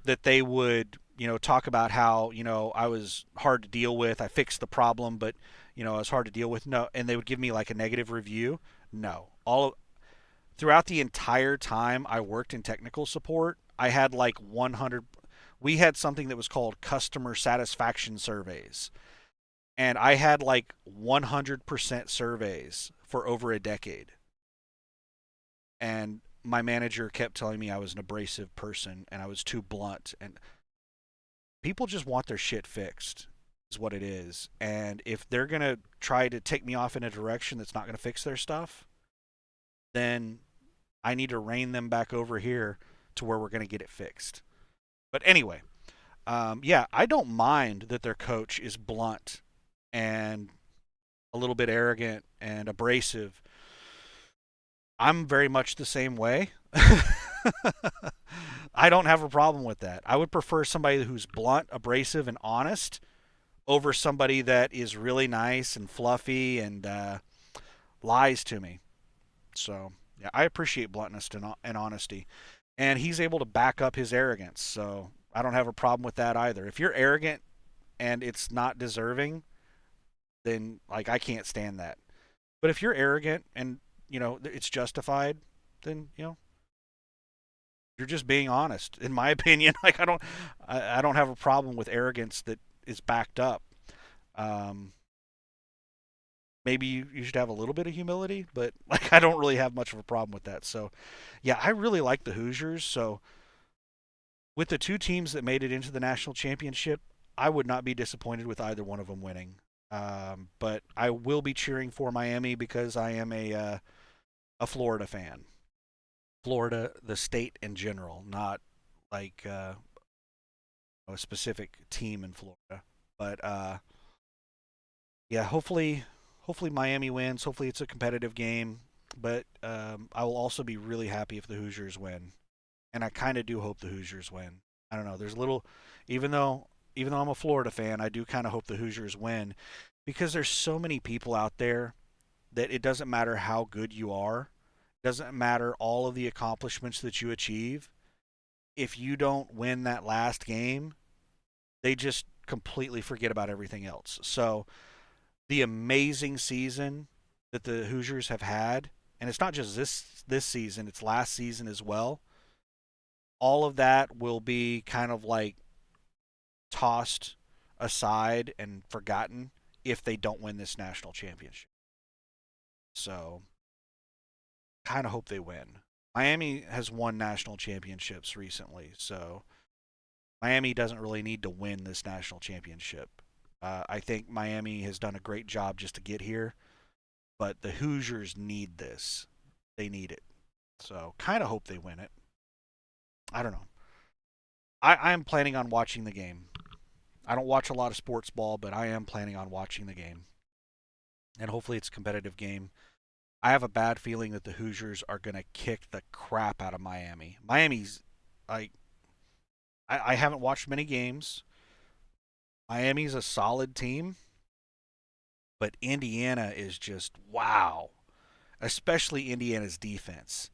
A: that they would talk about how I was hard to deal with, I fixed the problem, but I was hard to deal with. No, and they would give me like a negative review. No, all throughout the entire time I worked in technical support, I had like 100. We had something that was called customer satisfaction surveys, and I had like 100% surveys for over a decade. And my manager kept telling me I was an abrasive person and I was too blunt. And people just want their shit fixed, is what it is. And if they're going to try to take me off in a direction that's not going to fix their stuff, then I need to rein them back over here to where we're going to get it fixed. But anyway, yeah, I don't mind that their coach is blunt and a little bit arrogant and abrasive. I'm very much the same way. I don't have a problem with that. I would prefer somebody who's blunt, abrasive, and honest over somebody that is really nice and fluffy and lies to me. So, yeah, I appreciate bluntness and honesty. And he's able to back up his arrogance. So, I don't have a problem with that either. If you're arrogant and it's not deserving, then like I can't stand that. But if you're arrogant and, it's justified, then, you're just being honest in my opinion. Like I don't have a problem with arrogance that is backed up. Um, Maybe you should have a little bit of humility, but like I don't really have much of a problem with that. So yeah, I really like the Hoosiers. So with the two teams that made it into the national championship, I would not be disappointed with either one of them winning. But I will be cheering for Miami because I am a Florida fan. Florida, the state in general, not like a specific team in Florida. But yeah, hopefully Miami wins. Hopefully it's a competitive game. But I will also be really happy if the Hoosiers win, and I kind of do hope the Hoosiers win. I don't know. There's a little, even though even though I'm a Florida fan, I do kind of hope the Hoosiers win because there's so many people out there that it doesn't matter how good you are, it doesn't matter all of the accomplishments that you achieve. If you don't win that last game, they just completely forget about everything else. So the amazing season that the Hoosiers have had, and it's not just this season, it's last season as well. All of that will be kind of like tossed aside and forgotten if they don't win this national championship. So, kind of hope they win. Miami has won national championships recently, so Miami doesn't really need to win this national championship. I think Miami has done a great job just to get here, but the Hoosiers need this. They need it. So, kind of hope they win it. I don't know. I am planning on watching the game. I don't watch a lot of sports ball, but I am planning on watching the game. And hopefully it's a competitive game. I have a bad feeling that the Hoosiers are going to kick the crap out of Miami. Miami's, I, I haven't watched many games. Miami's a solid team, but Indiana is just wow. Especially Indiana's defense.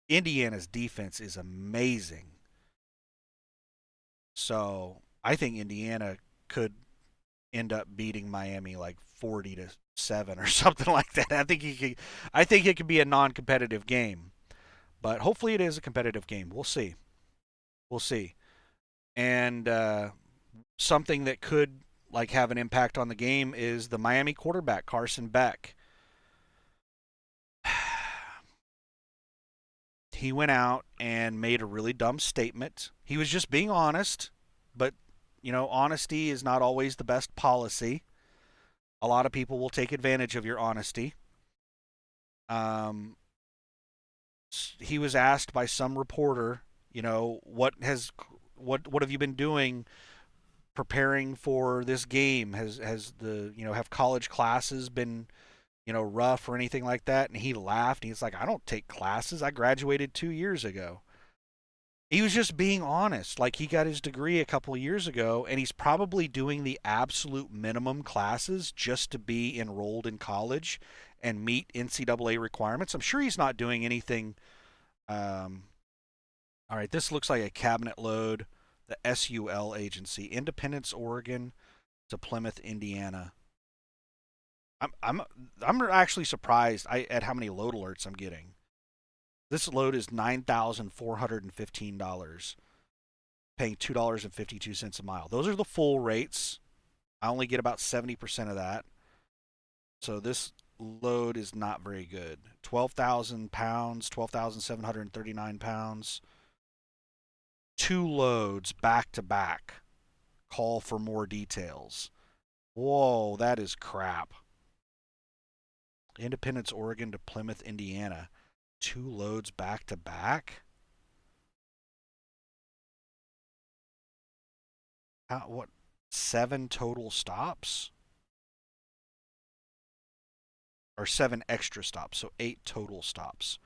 A: Indiana's defense is amazing. So I think Indiana could end up beating Miami like 40-7 or something like that. I think it could be a non-competitive game, but hopefully it is a competitive game. We'll see. We'll see. And something that could like have an impact on the game is the Miami quarterback Carson Beck. He went out and made a really dumb statement. He was just being honest, but honesty is not always the best policy. A lot of people will take advantage of your honesty. Um, he was asked by some reporter, what have you been doing preparing for this game? Has the have college classes been rough or anything like that? And he laughed. He's like, I don't take classes. I graduated 2 years ago. He was just being honest. Like he got his degree a couple of years ago, and he's probably doing the absolute minimum classes just to be enrolled in college and meet NCAA requirements. I'm sure he's not doing anything. Um, all right, this looks like a cabinet load. The SUL agency, Independence, Oregon to Plymouth, Indiana. I'm I'm I'm actually surprised at how many load alerts I'm getting. This load is $9,415, paying $2.52 a mile. Those are the full rates. I only get about 70% of that. So this load is not very good. 12,000 pounds, 12,739 pounds. Two loads back to back. Call for more details. Whoa, that is crap. Independence, Oregon to Plymouth, Indiana. Two loads back to back? What? 7 total stops? Or 7 extra stops, so 8 total stops.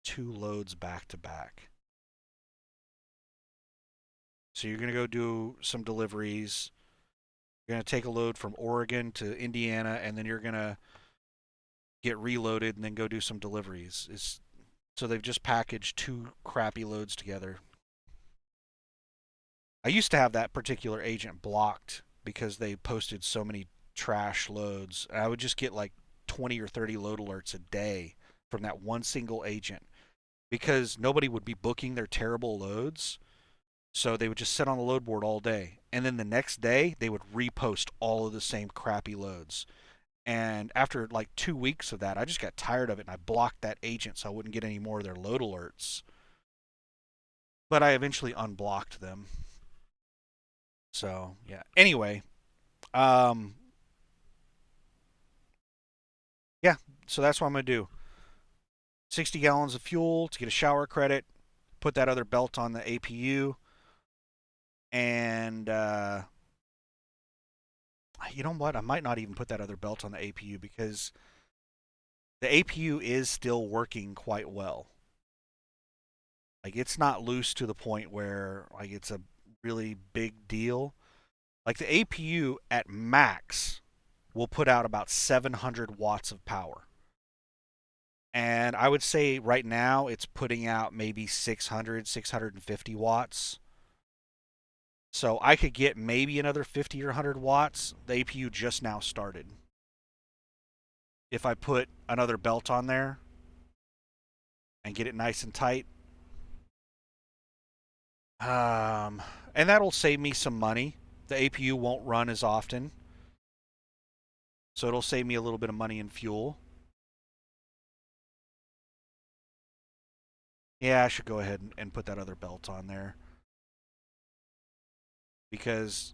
A: Two loads back to back. So you're going to go do some deliveries. You're going to take a load from Oregon to Indiana, and then you're going to get reloaded and then go do some deliveries. So they've just packaged two crappy loads together. I used to have that particular agent blocked because they posted so many trash loads. I would just get like 20 or 30 load alerts a day from that one single agent because nobody would be booking their terrible loads. So they would just sit on the load board all day. And then the next day, they would repost all of the same crappy loads. And after like 2 weeks of that, I just got tired of it and I blocked that agent so I wouldn't get any more of their load alerts. But I eventually unblocked them. So, yeah. Anyway, um, yeah, so that's what I'm going to do. 60 gallons of fuel to get a shower credit, put that other belt on the APU, and you know what? I might not even put that other belt on the APU because the APU is still working quite well. Like it's not loose to the point where like it's a really big deal. Like the APU at max will put out about 700 watts of power. And I would say right now it's putting out maybe 600, 650 watts. So I could get maybe another 50 or 100 watts. The APU just now started. If I put another belt on there and get it nice and tight, and that'll save me some money. The APU won't run as often, so it'll save me a little bit of money in fuel. Yeah, I should go ahead and put that other belt on there. because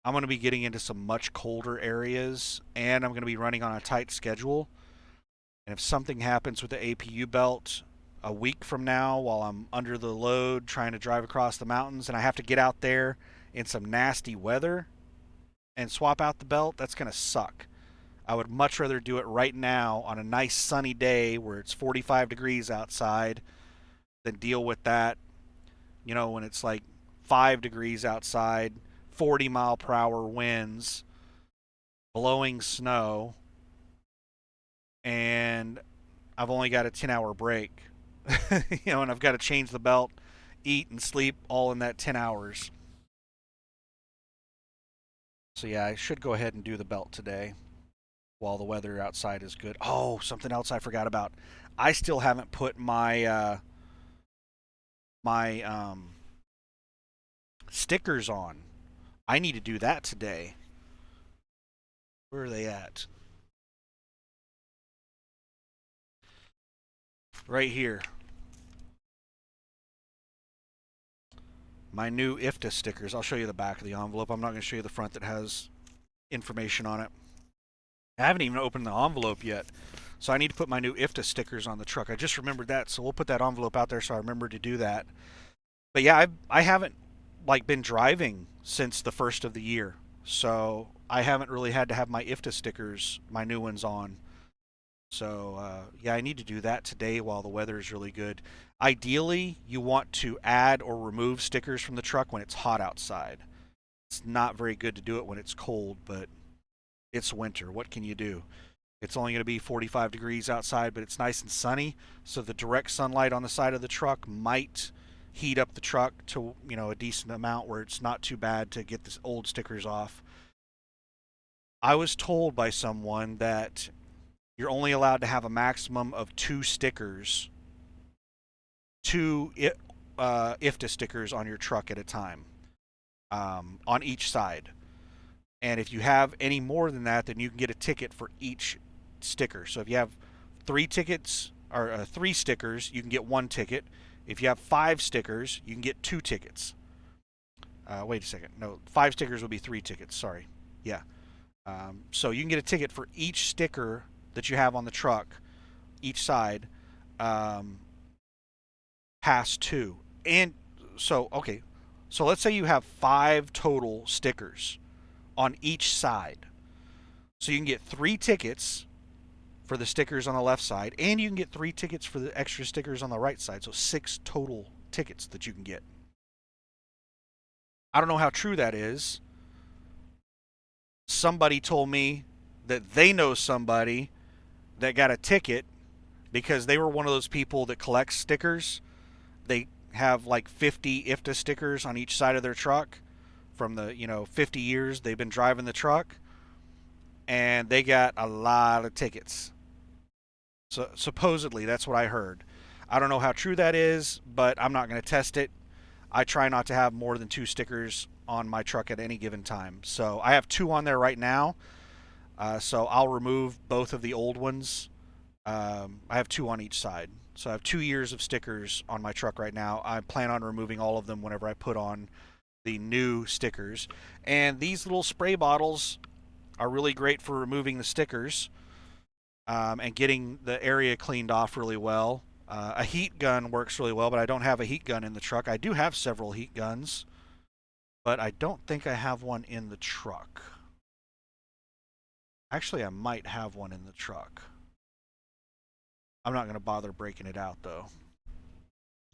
A: I'm going to be getting into some much colder areas and I'm going to be running on a tight schedule. And if something happens with the APU belt a week from now while I'm under the load trying to drive across the mountains and I have to get out there in some nasty weather and swap out the belt, that's going to suck. I would much rather do it right now on a nice sunny day where it's 45 degrees outside than deal with that, when it's like 5 degrees outside, 40-mile-per-hour winds, blowing snow, and I've only got a 10-hour break. And I've got to change the belt, eat, and sleep all in that 10 hours. So, yeah, I should go ahead and do the belt today while the weather outside is good. Oh, something else I forgot about. I still haven't put my stickers on. I need to do that today. Where are they at? Right here. My new IFTA stickers. I'll show you the back of the envelope. I'm not going to show you the front that has information on it. I haven't even opened the envelope yet. So I need to put my new IFTA stickers on the truck. I just remembered that, so we'll put that envelope out there so I remember to do that. But yeah, I haven't been driving since the first of the year. So I haven't really had to have my IFTA stickers, my new ones on. So yeah, I need to do that today while the weather is really good. Ideally, you want to add or remove stickers from the truck when it's hot outside. It's not very good to do it when it's cold, but it's winter. What can you do? It's only going to be 45 degrees outside, but it's nice and sunny, so the direct sunlight on the side of the truck might heat up the truck to, a decent amount where it's not too bad to get the old stickers off. I was told by someone that you're only allowed to have a maximum of 2 stickers, two IFTA stickers on your truck at a time, on each side. And if you have any more than that, then you can get a ticket for each sticker. So if you have 3 tickets or 3 stickers, you can get 1 ticket. If you have 5 stickers, you can get 2 tickets. Wait a second. No, 5 stickers would be 3 tickets. Sorry. Yeah. So you can get a ticket for each sticker that you have on the truck, each side, past 2. And so, okay. So let's say you have 5 total stickers on each side. So you can get 3 tickets for the stickers on the left side, and you can get 3 tickets for the extra stickers on the right side. So 6 total tickets that you can get. I don't know how true that is. Somebody told me that they know somebody that got a ticket because they were one of those people that collects stickers. They have like 50 IFTA stickers on each side of their truck from the 50 years they've been driving the truck, and they got a lot of tickets. So supposedly that's what I heard. I don't know how true that is, but I'm not going to test it. I try not to have more than 2 stickers on my truck at any given time. So I have 2 on there right now. So I'll remove both of the old ones. I have 2 on each side. So I have 2 years of stickers on my truck right now. I plan on removing all of them whenever I put on the new stickers. And these little spray bottles are really great for removing the stickers, and getting the area cleaned off really well. A heat gun works really well, but I don't have a heat gun in the truck. I do have several heat guns, but I don't think I have one in the truck. Actually, I might have one in the truck. I'm not going to bother breaking it out, though.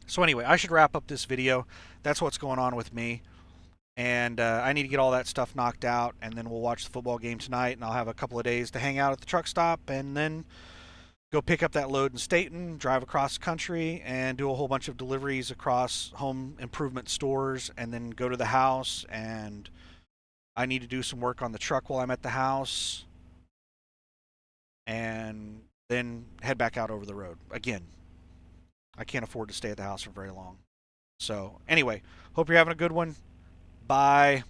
A: So anyway, I should wrap up this video. That's what's going on with me. And I need to get all that stuff knocked out, and then we'll watch the football game tonight, and I'll have a couple of days to hang out at the truck stop, and then go pick up that load in Staten, drive across the country, and do a whole bunch of deliveries across home improvement stores, and then go to the house. And I need to do some work on the truck while I'm at the house, and then head back out over the road. Again, I can't afford to stay at the house for very long. So anyway, hope you're having a good one. Bye.